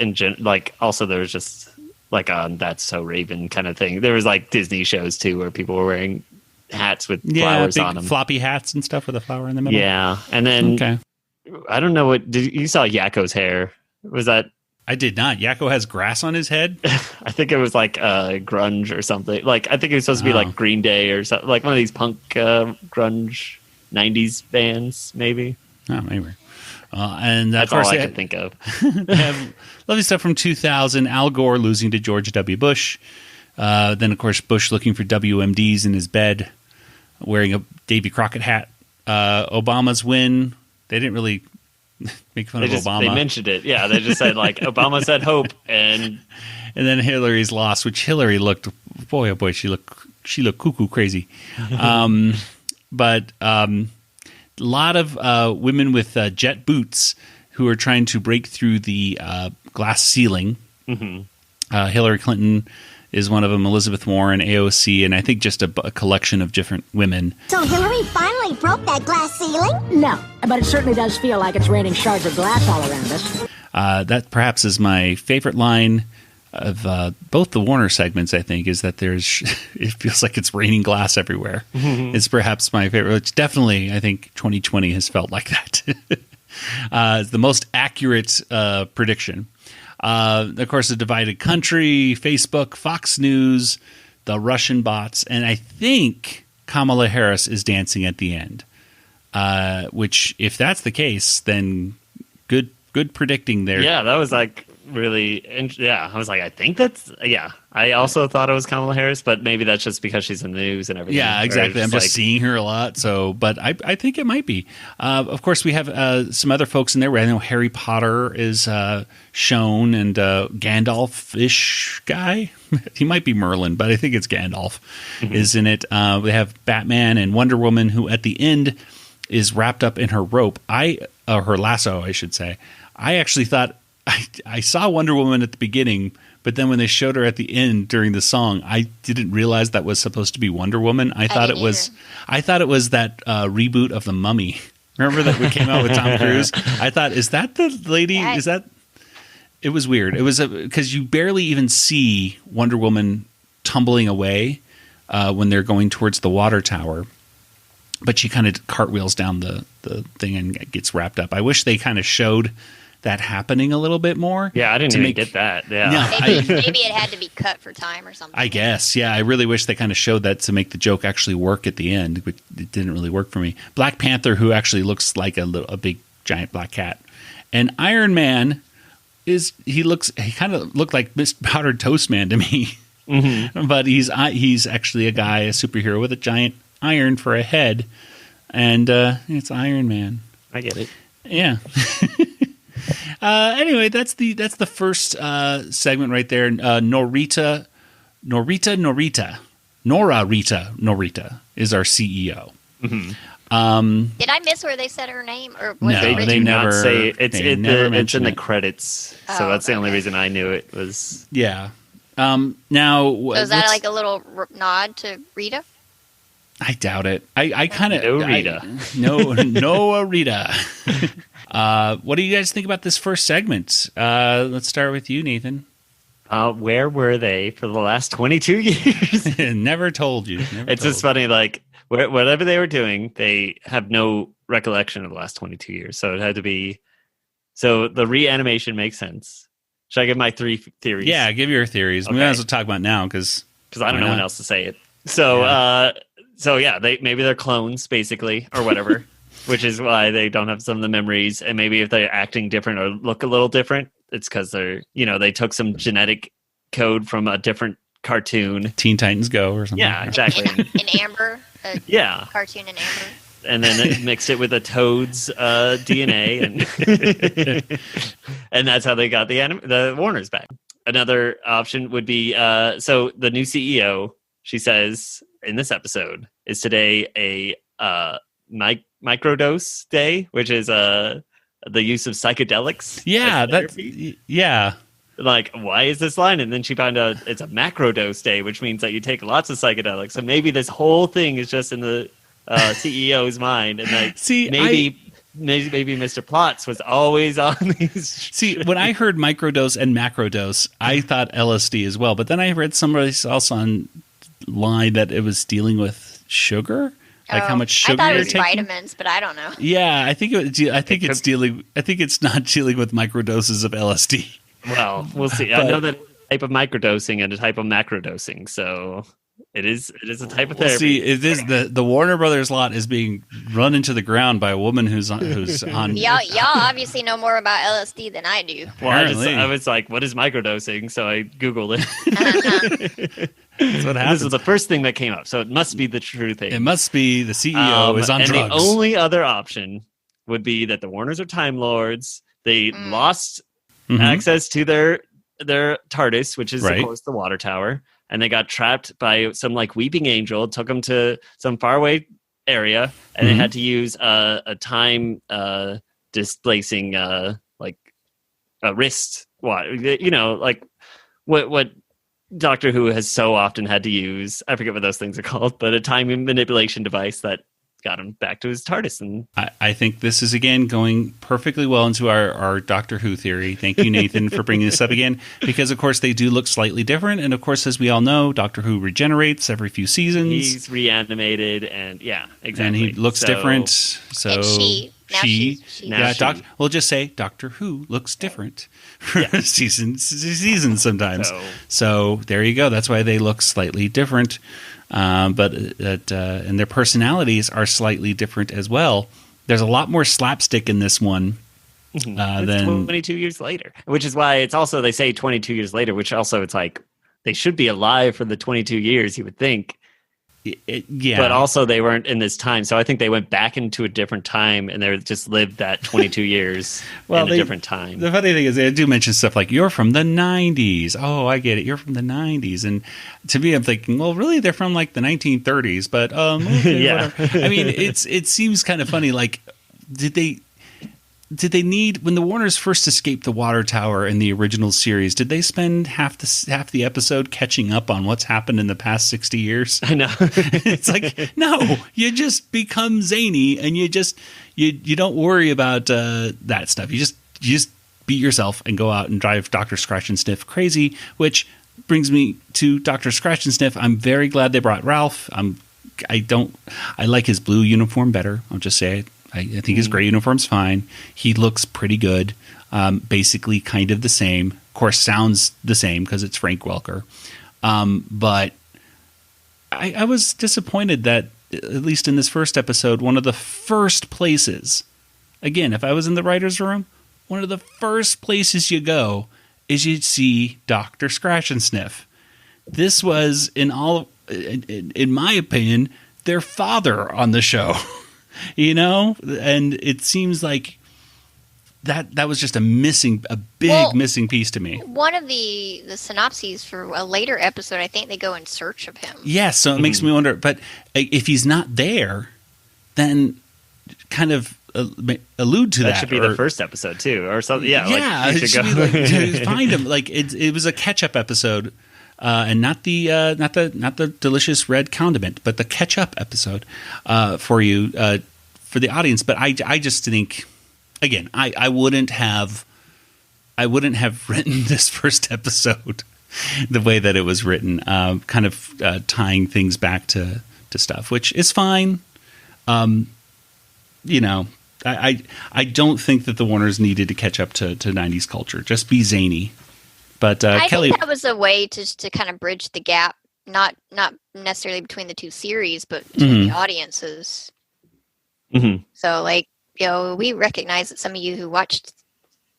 also there's just That's So Raven kind of thing. There was Disney shows too where people were wearing hats with flowers big on them. Floppy hats and stuff with a flower in the middle. Yeah. And then I don't know you saw Yakko's hair. Was that... I did not. Yakko has grass on his head? I think it was grunge or something. I think it was supposed to be Green Day or something. One of these punk grunge 90s bands, maybe. Oh, maybe. And that's all I could think of. They have lovely stuff from 2000. Al Gore losing to George W. Bush. Then, of course, Bush looking for WMDs in his bed, wearing a Davy Crockett hat. Obama's win. They didn't really make fun of Obama. They mentioned it. Yeah, they just said, Obama said hope. And then Hillary's loss, which Hillary looked, boy, oh boy, she looked cuckoo crazy. But a lot of women with jet boots who are trying to break through the glass ceiling. Mm-hmm. Hillary Clinton is one of them, Elizabeth Warren, AOC, and I think just a collection of different women. So Hillary finally broke that glass ceiling? No, but it certainly does feel like it's raining shards of glass all around us. That perhaps is my favorite line of both the Warner segments, I think, is that it feels like it's raining glass everywhere. Mm-hmm. It's perhaps my favorite, which definitely, I think, 2020 has felt like that. It's the most accurate prediction. Of course, the divided country, Facebook, Fox News, the Russian bots, and I think Kamala Harris is dancing at the end. Which, if that's the case, then good predicting there. Yeah, that was really, I was I think that's, I also thought it was Kamala Harris, but maybe that's just because she's in the news and everything. Yeah, exactly. I'm just seeing her a lot, but I think it might be. Of course, we have some other folks in there. I know Harry Potter is shown, and Gandalf-ish guy. He might be Merlin, but I think it's Gandalf is in it. We have Batman and Wonder Woman, who at the end is wrapped up in her rope. Her lasso, I should say. I actually thought I saw Wonder Woman at the beginning, but then when they showed her at the end during the song, I didn't realize that was supposed to be Wonder Woman. I thought it was that reboot of The Mummy. Remember that came out with Tom Cruise? I thought, is that the lady? Is that? It was weird. It was because you barely even see Wonder Woman tumbling away when they're going towards the water tower. But she kind of cartwheels down the thing and gets wrapped up. I wish they kind of showed that happening a little bit more. Yeah, I didn't even get that. Yeah, no, maybe it had to be cut for time or something. I guess. Yeah, I really wish they kind of showed that to make the joke actually work at the end, but it didn't really work for me. Black Panther, who actually looks like a big giant black cat, and Iron Man he kind of looked like Mr. Powdered Toast Man to me, but he's actually a superhero with a giant iron for a head, and it's Iron Man. I get it. Yeah. Anyway, that's the first segment right there. Norita is our CEO. Mm-hmm. Did I miss where they said her name? Or was no, it they never say it. It's in the it. credits. So that's the only reason I knew it was. Yeah. Now, so is that like a little nod to Rita? I doubt it. I kind of no Rita. No Rita. What do you guys think about this first segment? Let's start with you, Nathan. Where were they for the last 22 years? Never told you. It's just funny, whatever they were doing, they have no recollection of the last 22 years. So it had to be. So the reanimation makes sense. Should I give my 3 theories? Yeah, give your theories. Okay. We might as well talk about now because I don't know when else to say it. So. So yeah, maybe they're clones basically or whatever. which is why they don't have some of the memories. And maybe if they're acting different or look a little different, it's because they're, they took some genetic code from a different cartoon. Teen Titans Go or something. Yeah, exactly. In Amber. Cartoon in Amber. And then it mixed it with a toad's DNA, and that's how they got the Warners back. Another option would be so the new CEO, she says in this episode, is today a microdose day, which is the use of psychedelics. Yeah. Like, why is this line? And then she found out it's a macrodose day, which means that you take lots of psychedelics. So maybe this whole thing is just in the CEO's mind, and maybe Mr. Plotz was always on these. See, when I heard microdose and macrodose, I thought LSD as well. But then I read somebody else online that it was dealing with sugar, like how much sugar. I thought it was you're taking. vitamins, but I don't know. Yeah, I think it's dealing. I think it's not dealing with microdoses of LSD. Well, we'll see. I know that a type of microdosing and a type of macrodosing, so. It is a type of therapy. See, it is the Warner Brothers lot is being run into the ground by a woman who's on. Y'all obviously know more about LSD than I do. Well, I was like, what is microdosing? So I Googled it. That's what happens. This is the first thing that came up. So it must be the true thing. It must be the CEO is on drugs. And the only other option would be that the Warners are Time Lords. They lost access to their TARDIS, which is of course the water tower. And they got trapped by some weeping angel, took them to some faraway area, and they had to use a time displacing a wrist. What what Doctor Who has so often had to use. I forget what those things are called, but a time manipulation device that got him back to his TARDIS. And I think this is, again, going perfectly well into our Doctor Who theory. Thank you, Nathan, for bringing this up again, because, of course, they do look slightly different. And, of course, as we all know, Doctor Who regenerates every few seasons. He's reanimated, and, exactly. And he looks different. So and she. We'll just say Doctor Who looks different season sometimes. So there you go. That's why they look slightly different. And their personalities are slightly different as well. There's a lot more slapstick in this one than 22 years later, which is why it's also, they say 22 years later, which also it's like they should be alive for the 22 years, you would think. But also they weren't in this time. So I think they went back into a different time and they just lived that 22 years in a different time. The funny thing is they do mention stuff like, you're from the 90s. Oh, I get it. You're from the 90s. And to me, I'm thinking, well, really, they're from the 1930s. But okay, whatever. I mean, it seems kind of funny. Like, did they need, when the Warners first escaped the water tower in the original series, did they spend half the episode catching up on what's happened in the past 60 years? I know. It's like, no, you just become zany and you don't worry about that stuff. You just be yourself and go out and drive Dr. Scratch and Sniff crazy, which brings me to Dr. Scratch and Sniff. I'm very glad they brought Ralph. I like his blue uniform better. I'll just say it. I think his gray uniform's fine. He looks pretty good. Basically kind of the same. Of course, sounds the same because it's Frank Welker. But I was disappointed that, at least in this first episode, one of the first places, again, if I was in the writer's room, one of the first places you go is you'd see Dr. Scratch and Sniff. This was, in my opinion, their father on the show. And it seems like that was just a big missing piece to me. One of the synopses for a later episode, I think they go in search of him. Yes, so it makes me wonder, but if he's not there, then kind of allude to that. That should be the first episode too, or something. Yeah, it should go. Find him. Like it was a catch-up episode. And not the delicious red condiment, but the ketchup episode for you for the audience. But I just think, again, I wouldn't have written this first episode the way that it was written, kind of tying things back to stuff, which is fine. I don't think that the Warners needed to catch up to 90s culture. Just be zany. But I Kelly, think that was a way to kind of bridge the gap, not necessarily between the two series, but between the audiences. Mm-hmm. So, like, we recognize that some of you who watched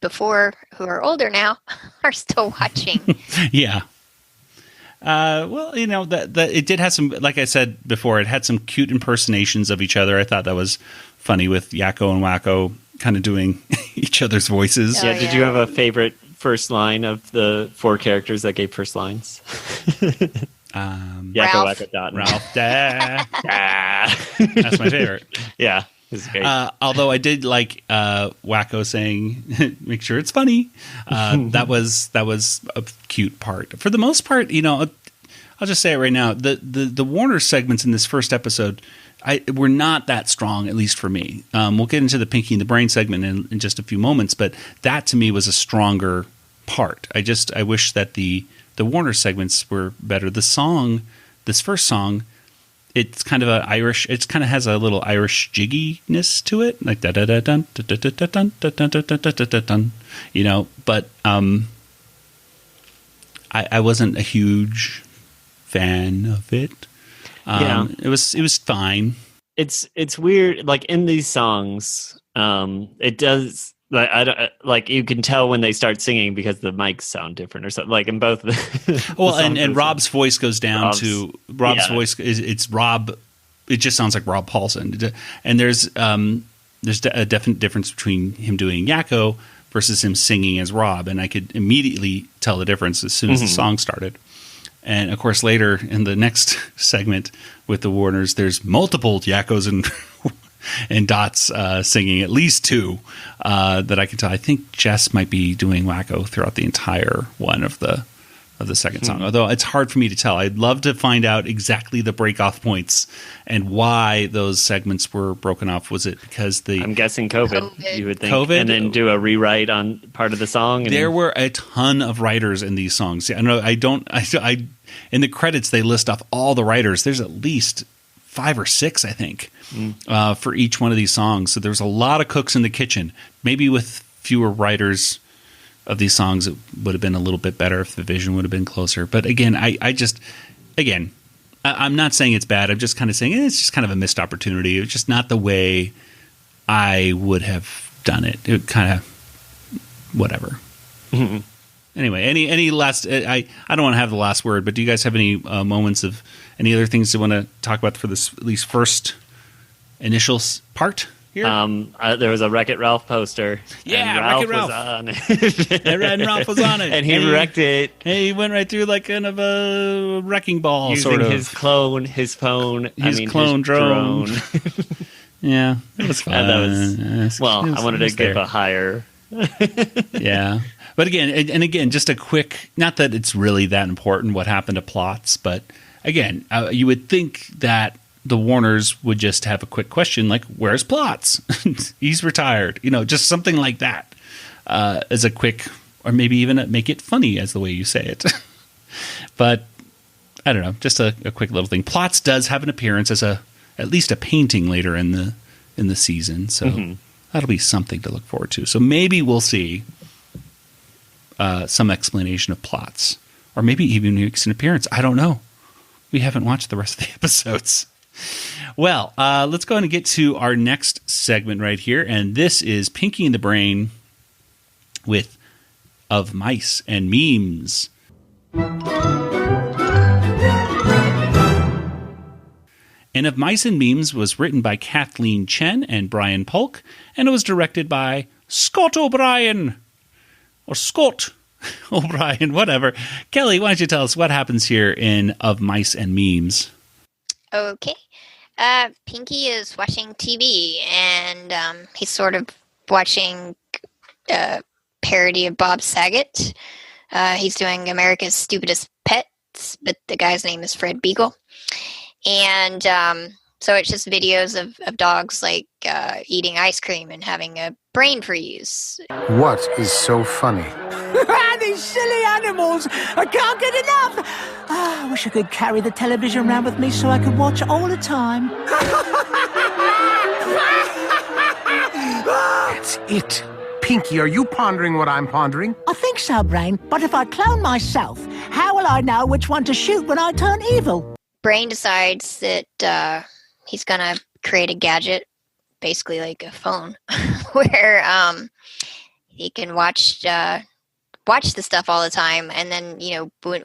before, who are older now, are still watching. Yeah. Well, that it did have some, like I said before, it had some cute impersonations of each other. I thought that was funny with Yakko and Wacko kind of doing each other's voices. Yeah. Did you have a favorite first line of the 4 characters that gave first lines? Yakko, Ralph. Wacko, Dot, and Ralph. That's my favorite. Yeah. This is great. Although I did like Wacko saying, "Make sure it's funny." That was a cute part. For the most part, I'll just say it right now: the Warner segments in this first episode were not that strong, at least for me. We'll get into the Pinky and the Brain segment in just a few moments, but that to me was a stronger part. I wish that the Warner segments were better. This first song. It's kind of Irish. It kind of has a little Irish jigginess to it, like da da da dun da da da dun da da da da da dun. But I wasn't a huge fan of it. It was fine. It's weird. Like in these songs, it does. Like you can tell when they start singing because the mics sound different or something. Like in both. And Rob's voice goes down to Rob's voice. It's Rob. It just sounds like Rob Paulson. And there's a definite difference between him doing Yakko versus him singing as Rob. And I could immediately tell the difference as soon as the song started. And of course, later in the next segment with the Warners, there's multiple Yakkos and Dots singing, at least 2 that I can tell. I think Jess might be doing Wacko throughout the entire one of the second song. Although it's hard for me to tell. I'd love to find out exactly the break-off points and why those segments were broken off. Was it because I'm guessing COVID. You would think. COVID? And then do a rewrite on part of the song. There were a ton of writers in these songs. I know. I in the credits they list off all the writers. There's at least 5 or 6, I think, for each one of these songs. So there's a lot of cooks in the kitchen. Maybe with fewer writers of these songs, it would have been a little bit better if the vision would have been closer. But again, I'm not saying it's bad. I'm just kind of saying it's just kind of a missed opportunity. It's just not the way I would have done it. It kind of whatever. Mm-hmm. Anyway, any last? I don't want to have the last word, but do you guys have any moments of any other things you want to talk about for this at least first initial part here? There was a Wreck-It Ralph poster. Yeah, and Ralph Wreck-It Ralph was on it. and Ralph was on it, and he wrecked it. He went right through like kind of a wrecking ball, using sort of his clone, his phone, his drone. Yeah, it was fun. I wanted to give a higher. Yeah. But again, just a quick, not that it's really that important what happened to plots, but again, you would think that the Warners would just have a quick question like, where's Plots? He's retired. Just something like that as a quick, or maybe even make it funny as the way you say it. But I don't know, just a quick little thing. Plots does have an appearance as at least a painting later in the season, so that'll be something to look forward to. So maybe we'll see some explanation of Plots, or maybe even makes an appearance. I don't know. We haven't watched the rest of the episodes. Well, let's go ahead and get to our next segment right here, and this is Pinky and the Brain with Of Mice and Memes. And Of Mice and Memes was written by Kathleen Chen and Brian Polk, and it was directed by Scott O'Brien. Or Scott O'Brien, whatever. Kelly, why don't you tell us what happens here in Of Mice and Memes? Okay. Pinky is watching TV, and he's sort of watching a parody of Bob Saget. He's doing America's Stupidest Pets, but the guy's name is Fred Beagle. And so it's just videos of dogs like eating ice cream and having a brain freeze. What is so funny? These silly animals! I can't get enough! I wish I could carry the television around with me so I could watch it all the time. That's it. Pinky, are you pondering what I'm pondering? I think so, Brain. But if I clone myself, how will I know which one to shoot when I turn evil? Brain decides that he's going to create a gadget basically like a phone where he can watch the stuff all the time, and then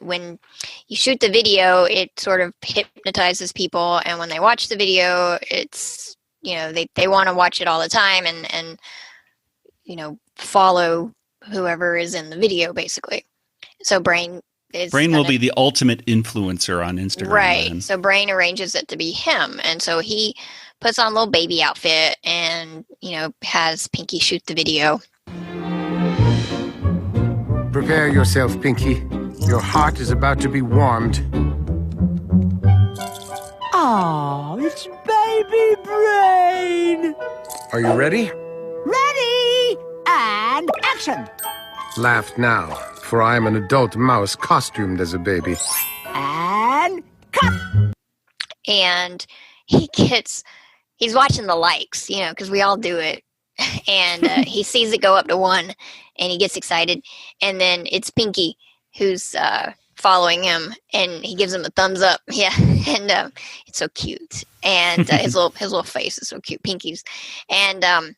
when you shoot the video, it sort of hypnotizes people, and when they watch the video, it's they want to watch it all the time and follow whoever is in the video, basically. So Brain will be the ultimate influencer on Instagram, right? then. So Brain arranges it to be him, and so he puts on a little baby outfit and has Pinky shoot the video. Prepare yourself, Pinky. Your heart is about to be warmed. Oh, it's baby Brain. Are you ready? Ready and action. Laugh now, for I am an adult mouse costumed as a baby. And cut. And he's watching the likes, because we all do it. And he sees it go up to 1, and he gets excited. And then it's Pinky who's following him, and he gives him a thumbs up. Yeah, and it's so cute. And his little face is so cute, Pinky's. And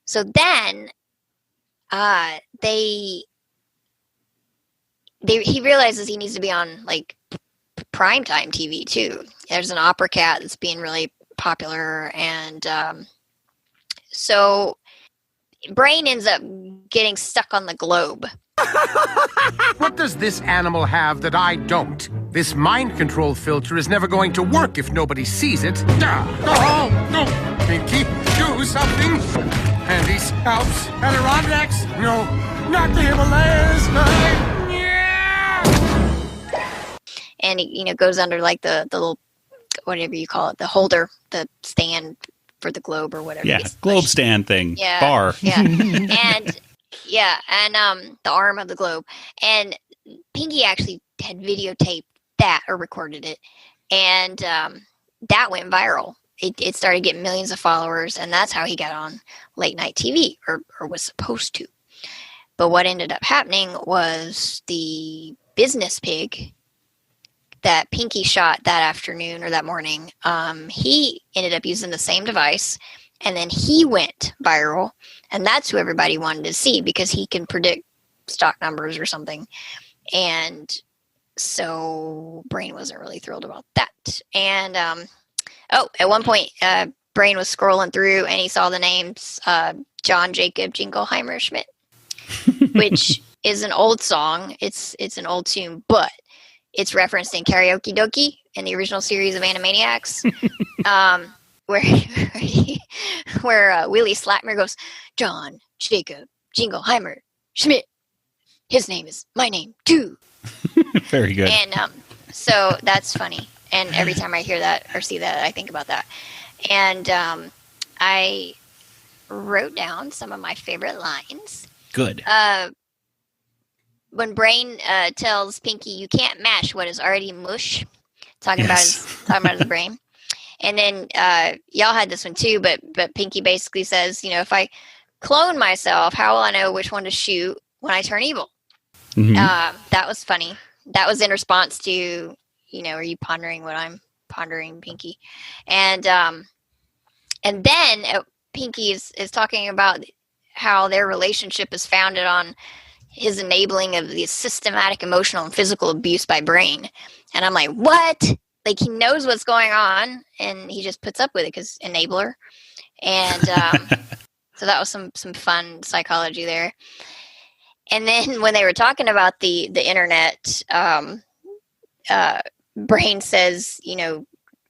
so then he realizes he needs to be on like primetime TV too. There's an opera cat that's being really popular, and so Brain ends up getting stuck on the globe. What does this animal have that I don't? This mind control filter is never going to work if nobody sees it. Oh, no, Pinky, do something. Andes, Alps, Adirondacks, no, not the Himalayas. And he goes under like the little, whatever you call it, the holder, the stand for the globe or whatever. Yeah, globe stand thing. Yeah, bar. Yeah, and the arm of the globe. And Pinky actually had videotaped that or recorded it, and that went viral. It started getting millions of followers, and that's how he got on late night TV, or was supposed to. But what ended up happening was the business pig that Pinky shot that afternoon or that morning, he ended up using the same device, and then he went viral, and that's who everybody wanted to see because he can predict stock numbers or something. And so Brain wasn't really thrilled about that. And at one point, Brain was scrolling through, and he saw the names John Jacob Jingleheimer Schmidt, which is an old song. It's an old tune, but it's referenced in Karaoke Dokie in the original series of Animaniacs, where Willie Slatmer goes, John Jacob Jingleheimer Schmidt. His name is my name too. Very good. And so that's funny. And every time I hear that or see that, I think about that. And I wrote down some of my favorite lines. Good. When Brain tells Pinky, you can't mash what is already mush, talking about his brain. And then y'all had this one too, but Pinky basically says, if I clone myself, how will I know which one to shoot when I turn evil? Mm-hmm. That was funny. That was in response to, are you pondering what I'm pondering, Pinky? And then Pinky is talking about how their relationship is founded on his enabling of the systematic emotional and physical abuse by Brain. And I'm like, what? Like, he knows what's going on, and he just puts up with it because enabler. And so that was some fun psychology there. And then when they were talking about the internet, Brain says,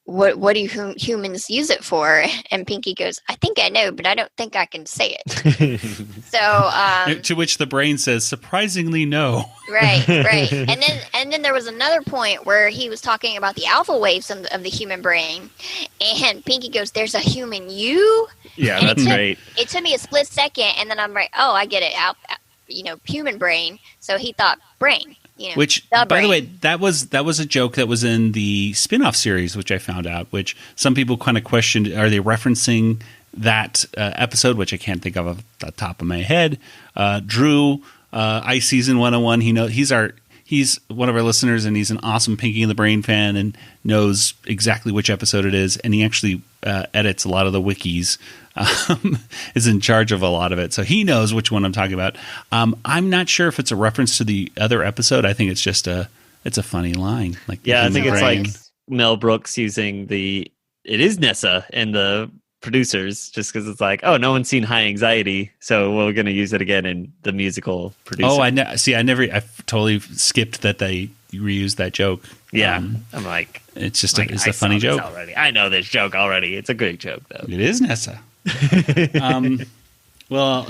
what do humans use it for? And Pinky goes, I think I know, but I don't think I can say it. So to which the Brain says, surprisingly no. Right. And then there was another point where he was talking about the alpha waves of the human brain, and Pinky goes, there's a human you? Yeah, and that's great. It took me a split second, and then I'm like, oh, I get it. Human brain. So he thought brain. Which, by the way, that was a joke that was in the spin-off series, which I found out, which some people kind of questioned, are they referencing that episode, which I can't think of off the top of my head. Drew, Ice Season 101, he he's one of our listeners, and he's an awesome Pinky and the Brain fan and knows exactly which episode it is, and he actually edits a lot of the wikis, is in charge of a lot of it, so he knows which one I'm talking about. I'm not sure if it's a reference to the other episode. I think it's just it's a funny line. Like, yeah, I think it's like Mel Brooks using it is Nessa and the producers, just because it's like, oh, no one's seen High Anxiety, so we're going to use it again in the musical producer. Oh, I totally skipped that they reused that joke. Yeah, I'm like, it's just it's a funny joke already. I know this joke already. It's a great joke though. It is Nessa. Well,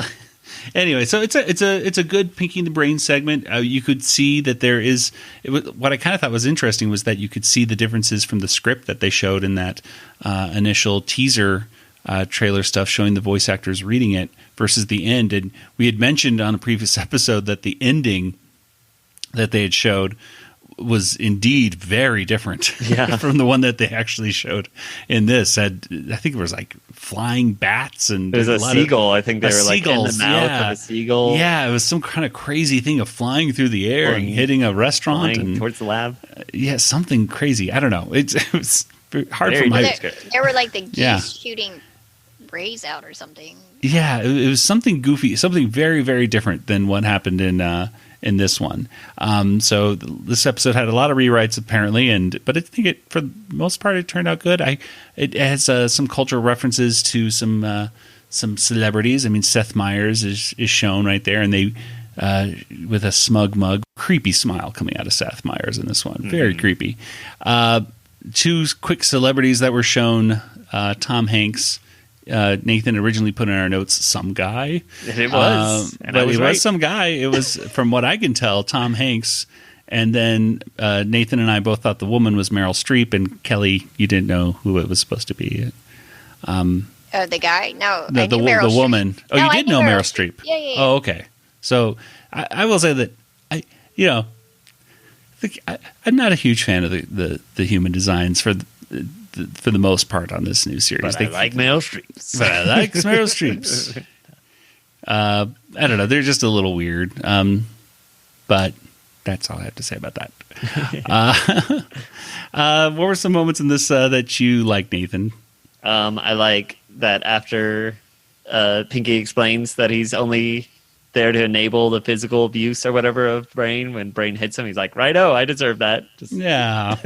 anyway, so it's a good Pinky and the Brain segment. You could see that what I kind of thought was interesting was that you could see the differences from the script that they showed in that initial teaser trailer stuff, showing the voice actors reading it versus the end. And we had mentioned on a previous episode that the ending that they had showed was indeed very different from the one that they actually showed in this. I think it was like flying bats and there's a seagull. I think they were like in the mouth of a seagull. Yeah, it was some kind of crazy thing of flying through the air and hitting a restaurant and towards the lab. Something crazy. I don't know. It was hard for my. There were like the geese shooting rays out or something. Yeah, it was something goofy, something very, very different than what happened in this one. So this episode had a lot of rewrites apparently, but I think for the most part it turned out good. It has some cultural references to some celebrities. I mean, Seth Meyers is shown right there, and they with a smug mug, creepy smile coming out of Seth Meyers in this one. Very creepy. Two quick celebrities that were shown: Tom Hanks. Nathan originally put in our notes some guy. It was. But it was some guy. It was, from what I can tell, Tom Hanks. And then Nathan and I both thought the woman was Meryl Streep. And Kelly, you didn't know who it was supposed to be. The guy? No, the woman. Oh, no, you did know Meryl Streep. Yeah. Oh, okay. So I will say that I'm not a huge fan of the human designs for the most part on this new series. But I like Meryl Streep. But I like Meryl Streep. I don't know. They're just a little weird. But that's all I have to say about that. What were some moments in this that you like, Nathan? I like that after Pinky explains that he's only there to enable the physical abuse or whatever of Brain. When Brain hits him, he's like, righto, I deserve that. Yeah.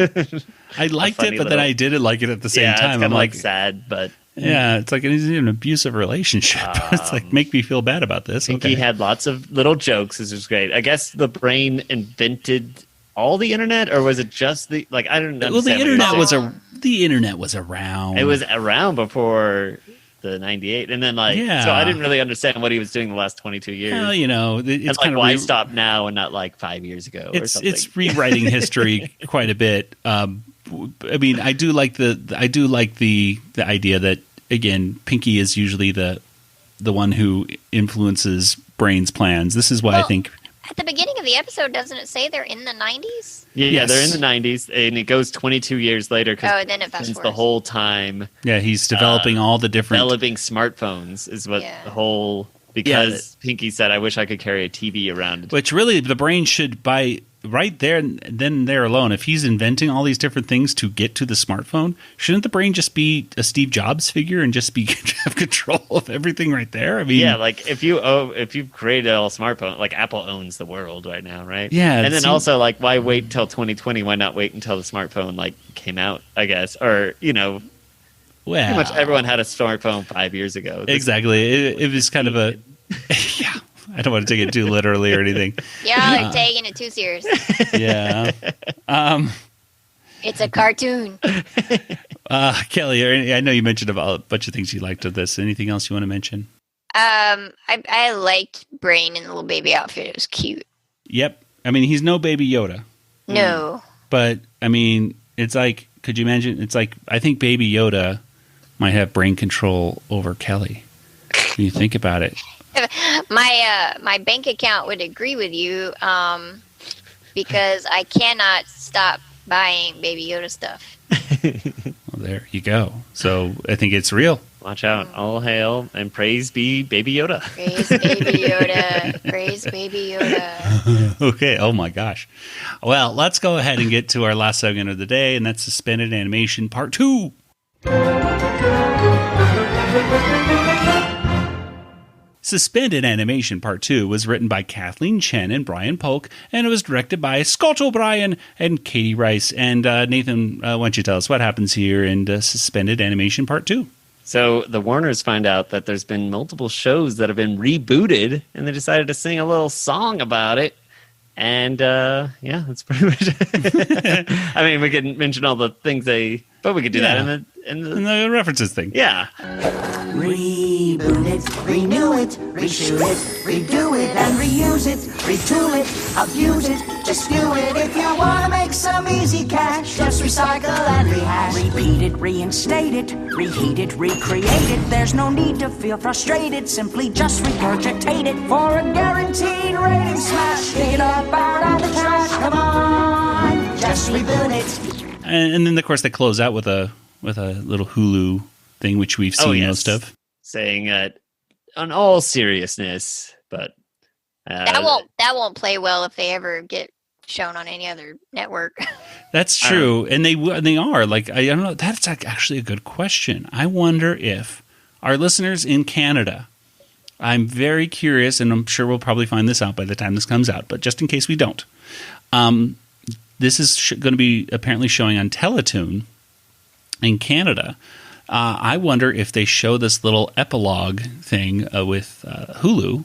I liked it, but then I didn't like it at the same time. I'm like sad, but it's like it's an abusive relationship. It's like, make me feel bad about this. Pinky had lots of little jokes. This was great. I guess the Brain invented all the internet, or was it just I don't know. Well, the internet was around. It was around before the 98, and then so I didn't really understand what he was doing the last 22 years. Well, it's kind of why stop now and not like 5 years ago or something. It's rewriting history quite a bit. I mean, I do like the idea that, again, Pinky is usually the one who influences Brain's plans. This is why I think at the beginning of the episode, doesn't it say they're in the 90s? Yeah, they're in the 90s, and it goes 22 years later. Then it fast forwards the whole time. Yeah, he's developing all the different... Developing smartphones is what the whole... Because Pinky said, I wish I could carry a TV around. Which really, the Brain should, by right there and then there alone, if he's inventing all these different things to get to the smartphone, shouldn't the Brain just be a Steve Jobs figure and just have control of everything right there? I mean, like if you've created a smartphone, like Apple owns the world right now, right? Yeah, and then also like, why wait till 2020? Why not wait until the smartphone came out? I guess, or well, pretty much everyone had a smartphone 5 years ago. Exactly, it was kind of a yeah. I don't want to take it too literally or anything. Yeah, they're taking it too serious. Yeah. It's a cartoon. Kelly, I know you mentioned about a bunch of things you liked of this. Anything else you want to mention? I liked Brain in the little baby outfit. It was cute. Yep. I mean, he's no Baby Yoda. No. But, I mean, it's like, could you imagine? It's like, I think Baby Yoda might have brain control over Kelly. When you think about it. My bank account would agree with you because I cannot stop buying Baby Yoda stuff. Well, there you go. So I think it's real. Watch out. All hail and praise be Baby Yoda. Praise Baby Yoda. Praise Baby Yoda. Okay, oh my gosh. Well, let's go ahead and get to our last segment of the day, and that's Suspended Animation Part 2. Suspended Animation Part 2 was written by Kathleen Chen and Brian Polk, and it was directed by Scott O'Brien and Katie Rice. And Nathan, why don't you tell us what happens here in Suspended Animation Part 2? So the Warners find out that there's been multiple shows that have been rebooted, and they decided to sing a little song about it. And yeah, that's pretty much it. I mean, we can mention all the things but we could do that in the references thing. Yeah. Reboot it, renew it, reshoot it, redo it, and reuse it, retool it, abuse it, dispute it. If you want to make some easy cash, just recycle and rehash. Repeat it, reinstate it, reheat it, recreate it. There's no need to feel frustrated, simply just regurgitate it for a guaranteed rating smash. Dig it up out of the trash, come on, just reboot it. And then, of course, they close out with a little Hulu thing, which we've seen most of. Saying that on all seriousness, but that won't play well if they ever get shown on any other network. That's true, and they are like I don't know. That's actually a good question. I wonder if our listeners in Canada. I'm very curious, and I'm sure we'll probably find this out by the time this comes out. But just in case we don't, this is going to be apparently showing on Teletoon in Canada. I wonder if they show this little epilogue thing with Hulu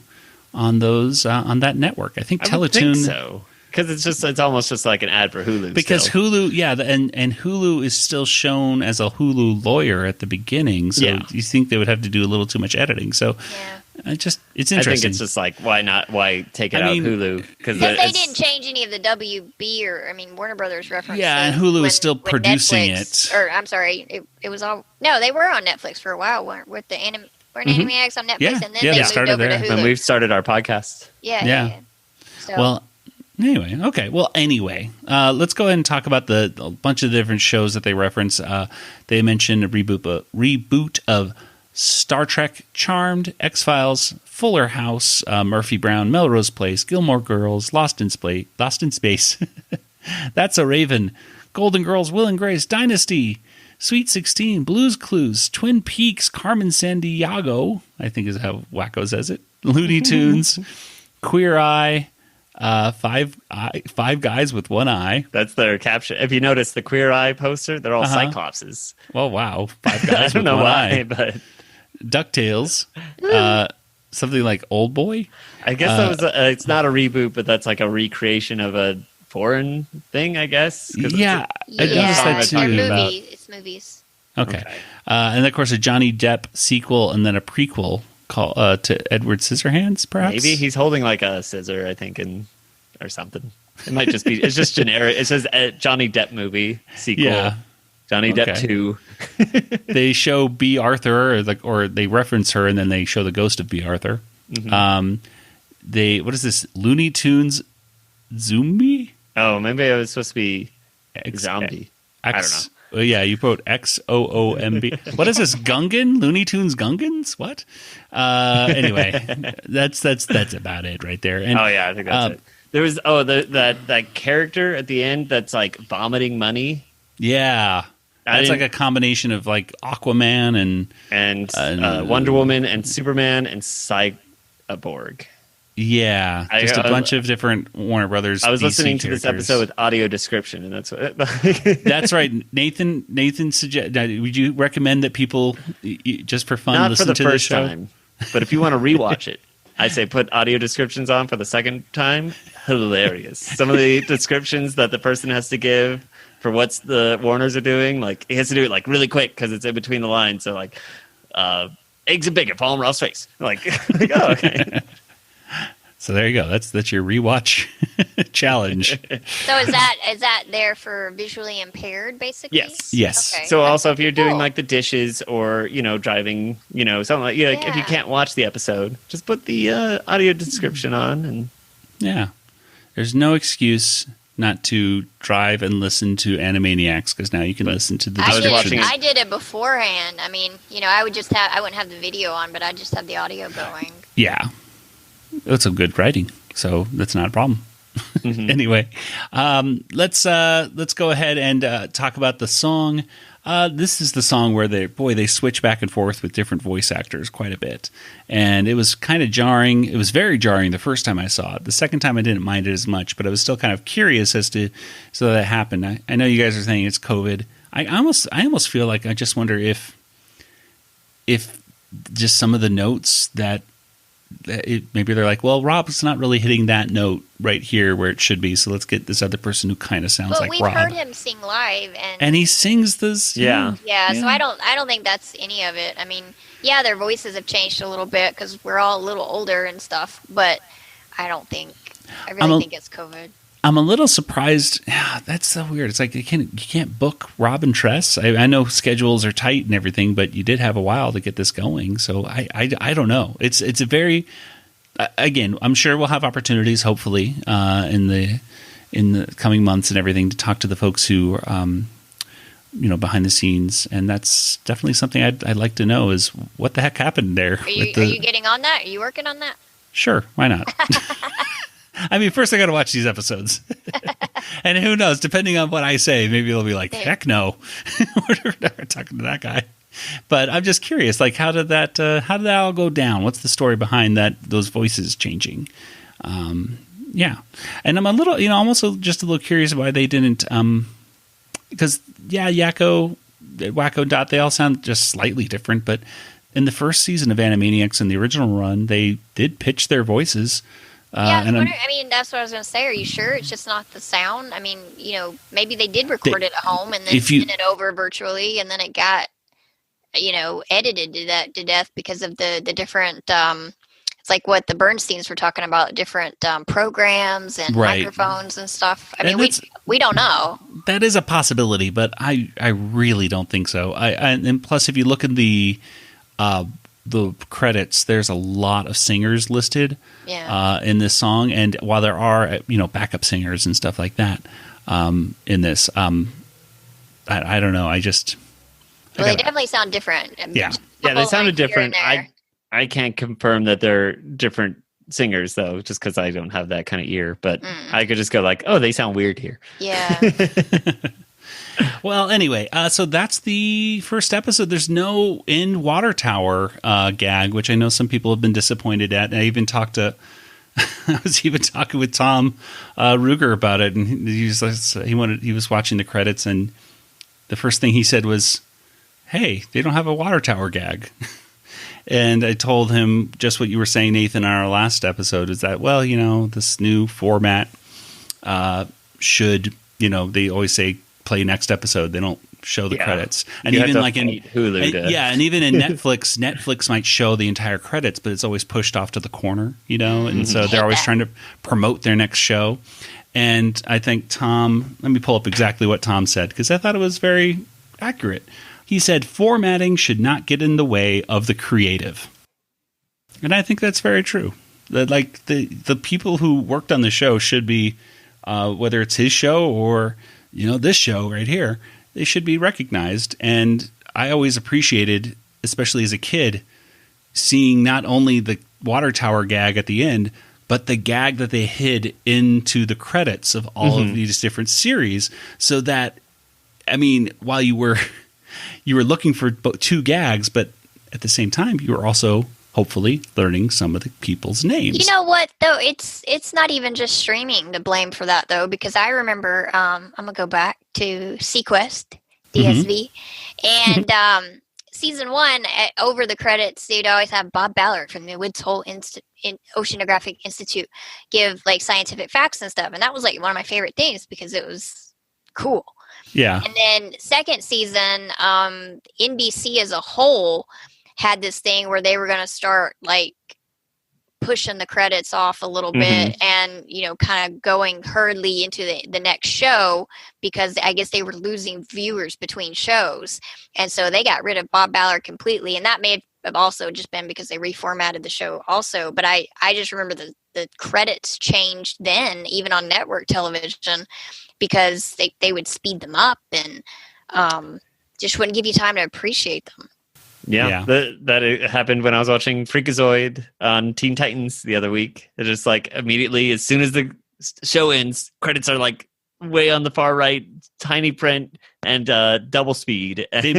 on those on that network. I think Teletoon. I think so, because it's almost just like an ad for Hulu. Because Hulu, and Hulu is still shown as a Hulu lawyer at the beginning. So you think they would have to do a little too much editing. So it's interesting. I think it's just like why take it out Hulu? Because they didn't change any of the WB or Warner Brothers references. Yeah, and Hulu is still producing Netflix, it. Or I'm sorry, it was all they were on Netflix for a while. With the Animaniacs on Netflix, and then they moved over to Hulu. And we've started our podcast. Yeah. So. Well. Anyway, okay. Well, let's go ahead and talk about a bunch of different shows that they reference. They mentioned a reboot of Star Trek, Charmed, X-Files, Fuller House, Murphy Brown, Melrose Place, Gilmore Girls, Lost in Space, That's a Raven, Golden Girls, Will and Grace, Dynasty, Sweet 16, Blue's Clues, Twin Peaks, Carmen Sandiego, I think is how Wacko says it, Looney Tunes, Queer Eye, five guys with one eye. That's their caption. If you notice the Queer Eye poster, they're all Cyclopses. Oh wow, 5 guys with one eye. But DuckTales, something like Old Boy. I guess that was. It's not a reboot, but that's like a recreation of a foreign thing. I guess. I noticed that too. It's movies. Okay. And of course a Johnny Depp sequel, and then a prequel. To Edward Scissorhands, perhaps? Maybe he's holding like a scissor, I think, or something. It might just be. It's just generic. It says Johnny Depp movie sequel. Yeah. Johnny Depp 2. They show B. Arthur, or they reference her, and then they show the ghost of B. Arthur. Mm-hmm. What is this? Looney Tunes Zombie? Oh, maybe it was supposed to be zombie. I don't know. Well, yeah, you wrote XOOMB. What is this? Gungan? Looney Tunes Gungans? What? Anyway, that's about it right there. And, I think that's it. There was that character at the end that's like vomiting money. Yeah, that's like a combination of like Aquaman and Wonder Woman and Superman and Cyborg. Yeah, just a bunch of different Warner Brothers. I was DC listening to characters. this episode with audio description, and that's what. That's right. Nathan suggest. Would you recommend that people just for fun listen to the show? Time, but if you want to rewatch it, I say put audio descriptions on for the second time. Hilarious. Some of the descriptions that the person has to give for what's the Warners are doing, like he has to do it like really quick because it's in between the lines. So like, eggs and bacon fall on Ralph's face. Like oh, okay. So there you go. That's your rewatch challenge. So is that there for visually impaired, basically? Yes. Okay. So also if you're doing like the dishes or driving, something like if you can't watch the episode, just put the audio description on and there's no excuse not to drive and listen to Animaniacs, because now you can listen to the descriptions. I did it beforehand. I mean, I wouldn't have the video on, but I just have the audio going. Yeah. It's a good writing, so that's not a problem. Mm-hmm. Anyway, let's go ahead and talk about the song. This is the song where they switch back and forth with different voice actors quite a bit. And it was kind of jarring. It was very jarring the first time I saw it. The second time I didn't mind it as much, but I was still kind of curious as to so that happened. I know you guys are saying it's COVID. I almost feel like I just wonder if just some of the notes that maybe they're like, well, Rob's not really hitting that note right here where it should be, so let's get this other person who kind of sounds like Rob. We've heard him sing live, and he sings this. Yeah. So I don't think that's any of it. I mean, yeah, their voices have changed a little bit because we're all a little older and stuff, but I really think it's COVID. I'm a little surprised. Yeah, that's so weird. It's like you can't book Rob and Tress. I know schedules are tight and everything, but you did have a while to get this going. So I don't know. It's a very again. I'm sure we'll have opportunities, hopefully, in the coming months and everything, to talk to the folks who behind the scenes, and that's definitely something I'd like to know is what the heck happened there. Are you getting on that? Are you working on that? Sure, why not? I mean, first I got to watch these episodes. And who knows, depending on what I say, maybe they'll be like, heck no. We're never talking to that guy. But I'm just curious, like, how did that all go down? What's the story behind those voices changing? Yeah. And I'm a little, I'm also just a little curious why they didn't, because, yeah, Yakko, Wacko, Dot, they all sound just slightly different. But in the first season of Animaniacs in the original run, they did pitch their voices. I mean, that's what I was going to say. Are you sure it's just not the sound? I mean, maybe they did record it at home and then send it over virtually, and then it got, edited to death because of the different. It's like what the Bernsteins were talking about, different programs and microphones and stuff. I mean, we don't know. That is a possibility, but I really don't think so. And plus, if you look at the credits, there's a lot of singers listed in this song, and while there are backup singers and stuff like that in this, I don't know. They definitely sound different. Yeah, they sounded different. I can't confirm that they're different singers though, just because I don't have that kind of ear. But I could just go like, oh, they sound weird here. Yeah. Well, anyway, so that's the first episode. There's no in water tower gag, which I know some people have been disappointed at. And I even I was even talking with Tom Ruger about it, and he was watching the credits, and the first thing he said was, "Hey, they don't have a water tower gag." And I told him just what you were saying, Nathan, in our last episode, is that, well, this new format should, they always say, play next episode. They don't show the credits. And even like in Hulu, and even in Netflix might show the entire credits, but it's always pushed off to the corner, and so they're always trying to promote their next show. And I think Tom, let me pull up exactly what Tom said, because I thought it was very accurate. He said, formatting should not get in the way of the creative. And I think that's very true. That, like, the people who worked on the show should be, whether it's his show or this show right here, they should be recognized. And I always appreciated, especially as a kid, seeing not only the water tower gag at the end, but the gag that they hid into the credits of all of these different series, so that, I mean, while you were looking for two gags, but at the same time, you were also hopefully learning some of the people's names. You know what, though? It's not even just streaming to blame for that, though, because I remember, I'm going to go back to Sequest, DSV, and season 1, over the credits, they'd always have Bob Ballard from the Woods Hole Oceanographic Institute give, like, scientific facts and stuff, and that was, like, one of my favorite things because it was cool. Yeah. And then second season, NBC as a whole had this thing where they were going to start like pushing the credits off a little bit and, kind of going hurriedly into the next show, because I guess they were losing viewers between shows. And so they got rid of Bob Ballard completely. And that made have also just been because they reformatted the show also. But I just remember the credits changed then, even on network television, because they would speed them up and just wouldn't give you time to appreciate them. Yeah. That it happened when I was watching Freakazoid on Teen Titans the other week. It just like immediately, as soon as the show ends, credits are like way on the far right, tiny print, and double speed. They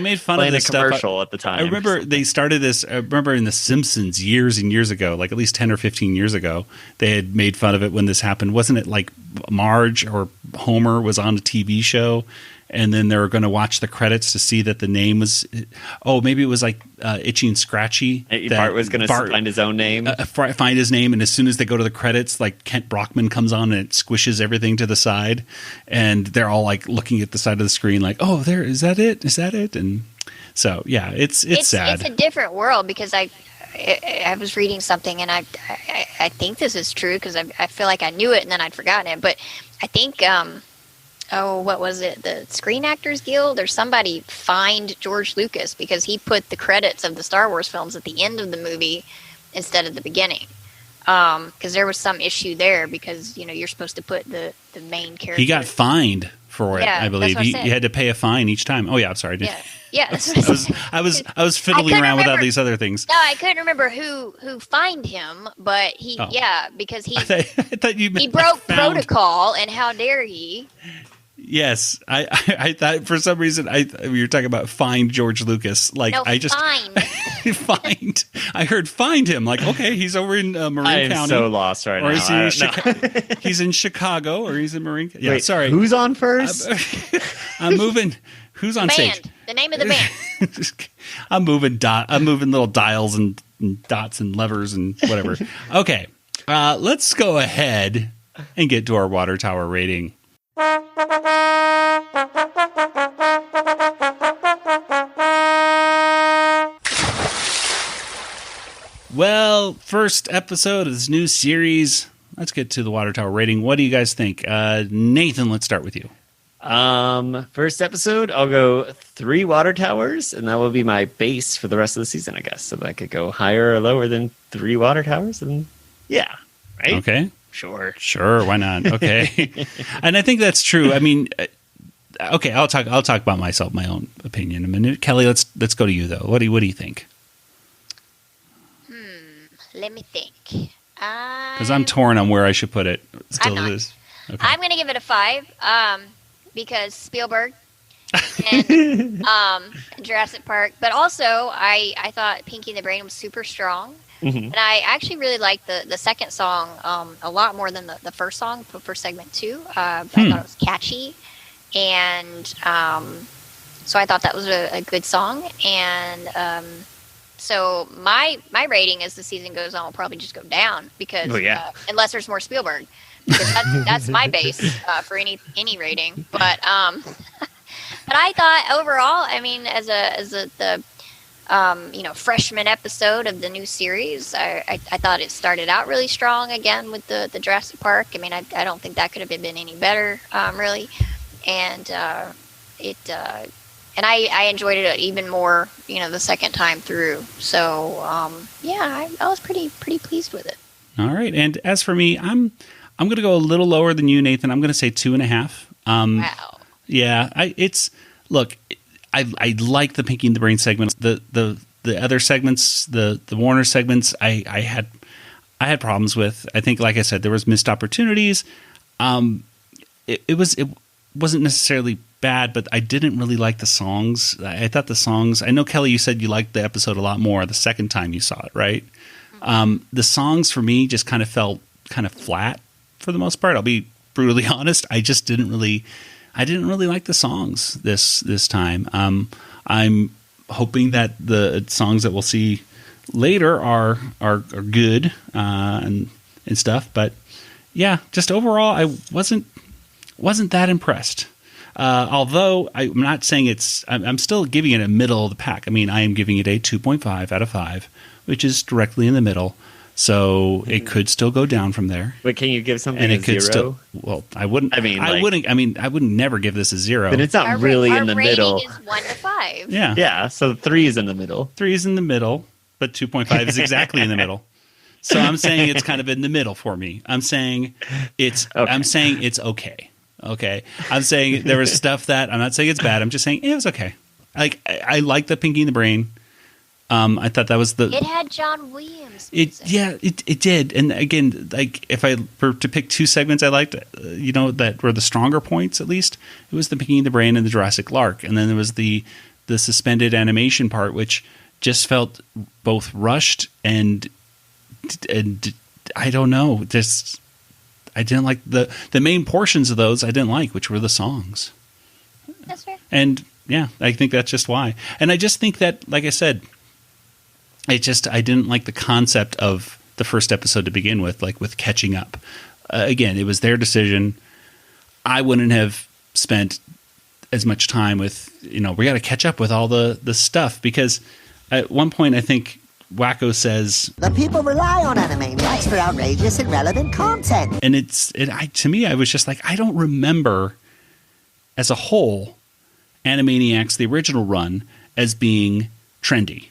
made fun of this commercial stuff at the time. I remember they started this. I remember in The Simpsons years and years ago, like at least 10 or 15 years ago, they had made fun of it when this happened. Wasn't it like Marge or Homer was on a TV show? And then they were going to watch the credits to see that the name was, maybe it was like Itchy and Scratchy. Bart was going to find his own name. Find his name, and as soon as they go to the credits, like Kent Brockman comes on and it squishes everything to the side. And they're all like looking at the side of the screen like, oh, there, is that it? Is that it? And so, yeah, it's sad. It's a different world because I was reading something, and I think this is true because I feel like I knew it and then I'd forgotten it. But I think... what was it? The Screen Actors Guild or somebody fined George Lucas because he put the credits of the Star Wars films at the end of the movie instead of the beginning. Because there was some issue there because, you're supposed to put the main character. He got fined for it, Yeah, I believe. that's what I He had to pay a fine each time. Oh, yeah, I'm sorry. Yeah, that's what I was fiddling around with all these other things. No, I couldn't remember who fined him, but because he I thought you meant he broke found. protocol, and how dare he? Yes, I thought for some reason we were talking about find George Lucas. Like No, I just find. I heard find him. Like okay, he's over in Marin County. I'm so lost right now. He's in Chicago, or he's in Marin. Yeah, Wait, sorry. Who's on first? I'm moving. Who's on stage? The name of the band. I'm moving little dials and dots and levers and whatever. Okay, let's go ahead and get to our water tower rating. Well, first episode of this new series. Let's get to the water tower rating. What do you guys think? Nathan, let's start with you. First episode, I'll go 3 water towers, and that will be my base for the rest of the season, I guess. So I could go higher or lower than 3 water towers, and yeah, right? Okay. Sure, why not? Okay. And I think that's true. I mean, okay, I'll talk about myself, my own opinion. I mean, Kelly, let's go to you though. What do you think? Let me think. Because I'm torn on where I should put it. Still is. Okay. I'm going to give it a 5 because Spielberg and Jurassic Park. But also, I thought Pinky and the Brain was super strong. Mm-hmm. And I actually really liked the second song a lot more than the first song for segment 2. I thought it was catchy. And so I thought that was a good song. And so my rating as the season goes on will probably just go down because unless there's more Spielberg. Because that's my base for any rating. But I thought overall, I mean, as the freshman episode of the new series, I thought it started out really strong again with the Jurassic Park. I mean, I don't think that could have been any better, really. And and I enjoyed it even more, the second time through. So I was pretty pleased with it. All right, and as for me, I'm going to go a little lower than you, Nathan. I'm going to say 2.5. Wow. Yeah, I like the Pinky and the Brain segments. The other segments, the Warner segments, I had problems with. I think, like I said, there was missed opportunities. It wasn't necessarily bad, but I didn't really like the songs. I thought the songs. I know, Kelly, you said you liked the episode a lot more the second time you saw it, right? Mm-hmm. The songs for me just kind of felt kind of flat for the most part. I'll be brutally honest. I just didn't really like the songs this time. I'm hoping that the songs that we'll see later are good and stuff. But yeah, just overall, I wasn't that impressed. Although I'm not saying I'm still giving it a middle of the pack. I mean, I am giving it a 2.5 out of 5, which is directly in the middle. So it could still go down from there. But can you give something and a zero? Still, well, I wouldn't. I wouldn't never give this a 0. But it's not really in the middle. Our rating is 1 to 5. Yeah. Yeah. So 3 is in the middle. 3 is in the middle, but 2.5 is exactly in the middle. So I'm saying it's kind of in the middle for me. I'm saying it's. Okay. I'm saying it's okay. Okay. I'm saying there was stuff that I'm not saying it's bad. I'm just saying it was okay. Like I like the Pinky and the Brain. I thought that was It had John Williams. It did. And again, like if I were to pick 2 segments I liked, that were the stronger points, at least it was the Pinky and the Brain and the Jurassic Lark, and then there was the suspended animation part, which just felt both rushed and I don't know. Just I didn't like the main portions of those. I didn't like, which were the songs. That's fair. And yeah, I think that's just why. And I just think that, like I said, I didn't like the concept of the first episode to begin with, like with catching up. Again, it was their decision. I wouldn't have spent as much time with, we got to catch up with all the stuff, because at one point I think Wacko says, the people rely on Animaniacs for outrageous and relevant content. And to me, I was just like, I don't remember as a whole Animaniacs, the original run, as being trendy.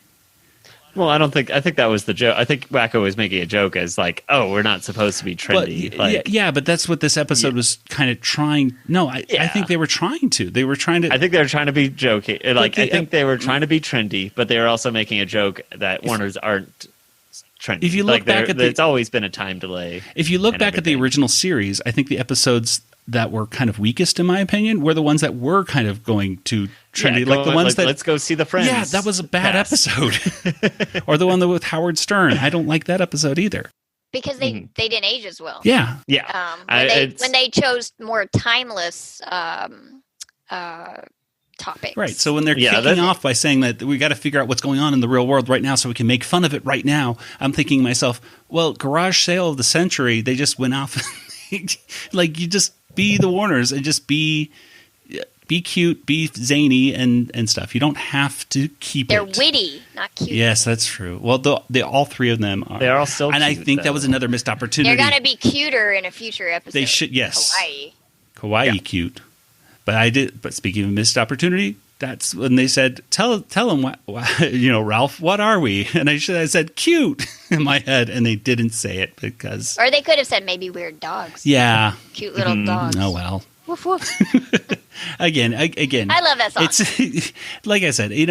Well, I think that was the joke. I think Wacko was making a joke as like, oh, we're not supposed to be trendy. But, but that's what this episode was kind of trying. No, I think they were trying to. They were trying to. I think they were trying to be jokey. I think they were trying to be trendy, but they were also making a joke that Warners aren't trendy. If you look back at it's always been a time delay. If you look back at the original series, I think the episodes that were kind of weakest, in my opinion, were the ones that were kind of going to trendy, like the ones that let's go see the Friends. Yeah, that was a bad episode. Or the one with Howard Stern. I don't like that episode either. Because they didn't age as well. Yeah, yeah. When they chose more timeless topics. Right. So when they're kicking off by saying that we got to figure out what's going on in the real world right now so we can make fun of it right now, I'm thinking to myself, well, garage sale of the century, they just went off. Like, you just be the Warners and just be cute, be zany and stuff. You don't have to keep They're witty, not cute. Yes, that's true. Well, all 3 of them are. They are all still and cute, I think that was another missed opportunity. They're going to be cuter in a future episode. They should, yes. Kawaii cute. But speaking of missed opportunity, that's when they said, tell them what Ralph, what are we? And I said cute in my head, and they didn't say it because. Or they could have said maybe weird dogs. Yeah. Cute little dogs. Oh well. Woof woof. Again. I love that song. It's like I said, it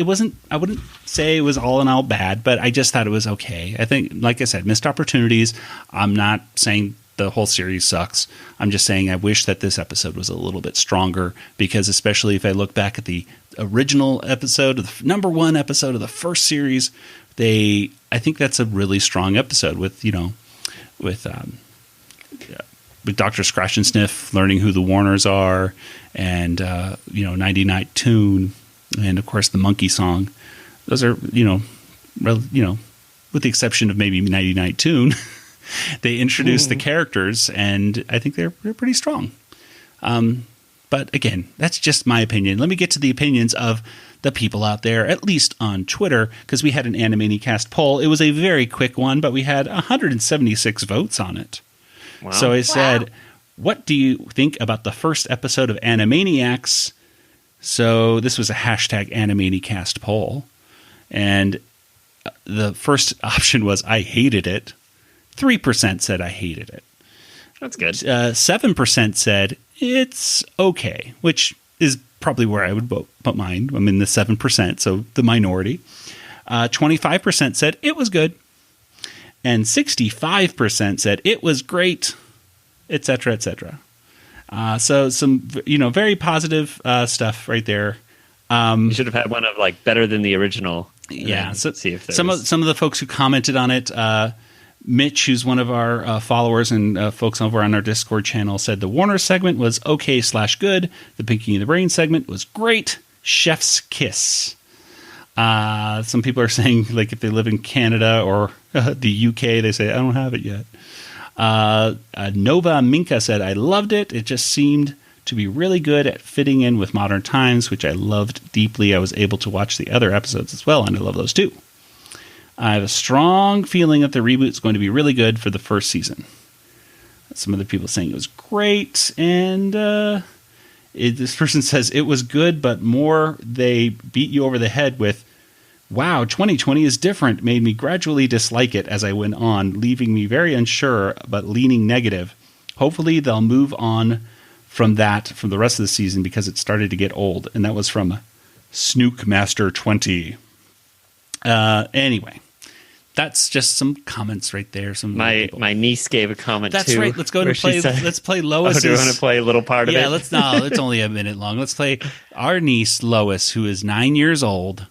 wasn't. I wouldn't say it was all in all bad, but I just thought it was okay. I think, like I said, missed opportunities. I'm not saying the whole series sucks. I'm just saying I wish that this episode was a little bit stronger, because especially if I look back at the original episode, the number 1 episode of the first series, I think that's a really strong episode with Dr. Scratch and Sniff learning who the Warners are, and 90 Night Tune, and of course the monkey song. Those are with the exception of maybe 90 Night Tune. They introduced the characters, and I think they're pretty strong. But again, that's just my opinion. Let me get to the opinions of the people out there, at least on Twitter, because we had an Animanicast poll. It was a very quick one, but we had 176 votes on it. Wow. So I said, what do you think about the first episode of Animaniacs? So this was a hashtag Animanicast poll. And the first option was, I hated it. 3% said I hated it. That's good. 7% said it's okay, which is probably where I would put mine. I'm in the 7%, so the minority. 25% said it was good. And 65% said it was great, etc., etc. So some, very positive stuff right there. You should have had one of like better than the original. Yeah. So see if some of the folks who commented on it, Mitch, who's one of our followers and folks over on our Discord channel, said the Warner segment was okay/good. The Pinky and the Brain segment was great. Chef's kiss. Some people are saying, like, if they live in Canada or the UK, they say, I don't have it yet. Nova Minka said, I loved it. It just seemed to be really good at fitting in with modern times, which I loved deeply. I was able to watch the other episodes as well, and I love those too. I have a strong feeling that the reboot is going to be really good for the first season. Some other people saying it was great, and this person says it was good, but more they beat you over the head with, wow, 2020 is different, made me gradually dislike it as I went on, leaving me very unsure, but leaning negative. Hopefully they'll move on from that from the rest of the season because it started to get old. And that was from Snookmaster20. Anyway, that's just some comments right there. My niece gave a comment. That's too. Right. Let's go and play. Let's play Lois's. Oh, do you want to play a little part of it? Yeah. Let's. No, it's only a minute long. Let's play our niece Lois, who is 9 years old,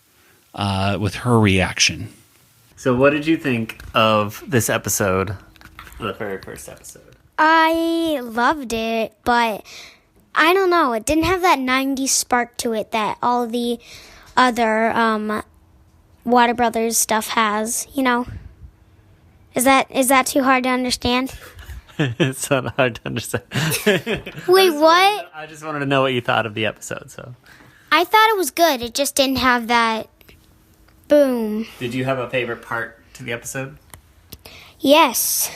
with her reaction. So, what did you think of this episode? The very first episode. I loved it, but I don't know. It didn't have that 90s spark to it that all the other Water Brothers stuff has, you know? Is that too hard to understand? It's not hard to understand. Wait, what? I just wanted to know what you thought of the episode, so. I thought it was good. It just didn't have that boom. Did you have a favorite part to the episode? Yes.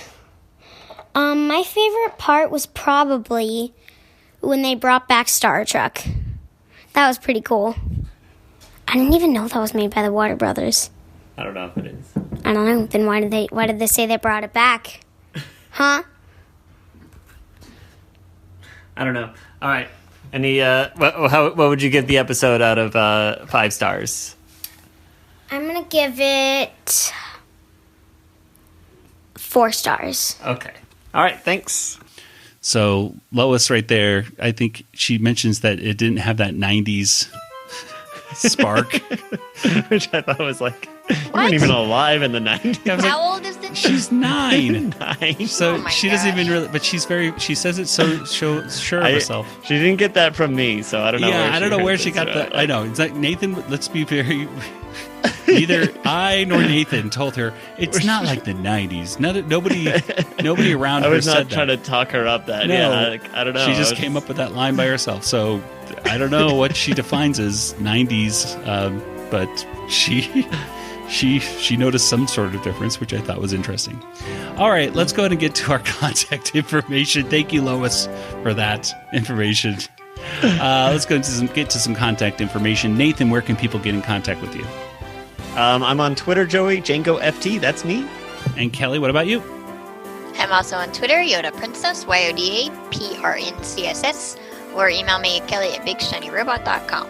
My favorite part was probably when they brought back Star Trek. That was pretty cool. I didn't even know that was made by the Water Brothers. I don't know if it is. I don't know. Then why did they say they brought it back? Huh? I don't know. All right. Any what would you give the episode out of 5 stars? I'm gonna give it 4 stars. Okay. All right. Thanks. So Lois right there, I think she mentions that it didn't have that 90s spark. Which I thought was like, you weren't even alive in the 90s. How old is this? She's 9. 9. So she doesn't even really, but she says it so sure of herself. She didn't get that from me, so I don't know. Yeah, I don't know where she got that. I know. It's like Nathan, let's be very... Neither I nor Nathan told her it's not like the 90s. Nobody around her said that. I was not trying to talk her up that. No, yeah, I don't know. She just came up with that line by herself. So I don't know what she defines as 90s, but she noticed some sort of difference, which I thought was interesting. All right, let's go ahead and get to our contact information. Thank you, Lois, for that information. Let's go get to some contact information. Nathan, where can people get in contact with you? I'm on Twitter, Joey, JangoFT, that's me. And Kelly, what about you? I'm also on Twitter, Yoda Princess, YODAPRNCSS, or email me, Kelly at BigShinyRobot.com.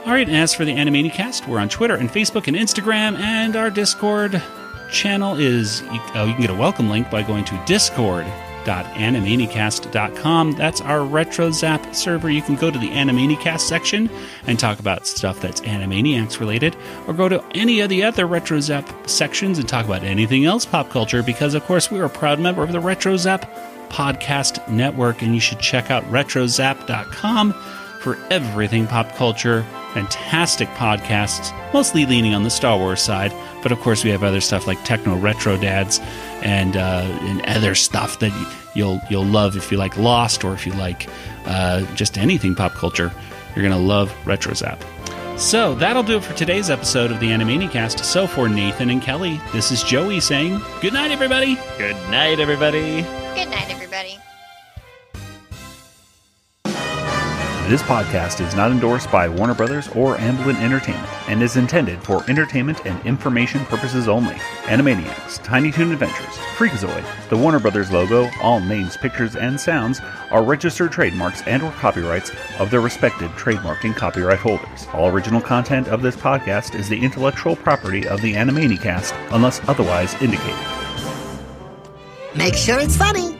All right, and as for the Animanicast, we're on Twitter and Facebook and Instagram, and our Discord channel is, you can get a welcome link by going to discord.animanicast.com. That's our Retro Zap server. You can go to the Animanicast section and talk about stuff that's Animaniacs related, or go to any of the other Retro Zap sections and talk about anything else pop culture, because, of course, we're a proud member of the Retro Zap podcast network, and you should check out retrozap.com for everything pop culture. Fantastic podcasts, mostly leaning on the Star Wars side, but of course we have other stuff like Techno Retro Dads and other stuff that you'll love if you like Lost, or if you like just anything pop culture. You're gonna love Retro Zap. So that'll do it for today's episode of the Animanicast. So for Nathan and Kelly, this is Joey saying good night, everybody. Good night, everybody. Good night, everybody. This podcast is not endorsed by Warner Brothers or Amblin Entertainment and is intended for entertainment and information purposes only. Animaniacs, Tiny Toon Adventures, Freakazoid, the Warner Brothers logo, all names, pictures, and sounds are registered trademarks and/or copyrights of their respective trademark and copyright holders. All original content of this podcast is the intellectual property of the Animanicast unless otherwise indicated. Make sure it's funny.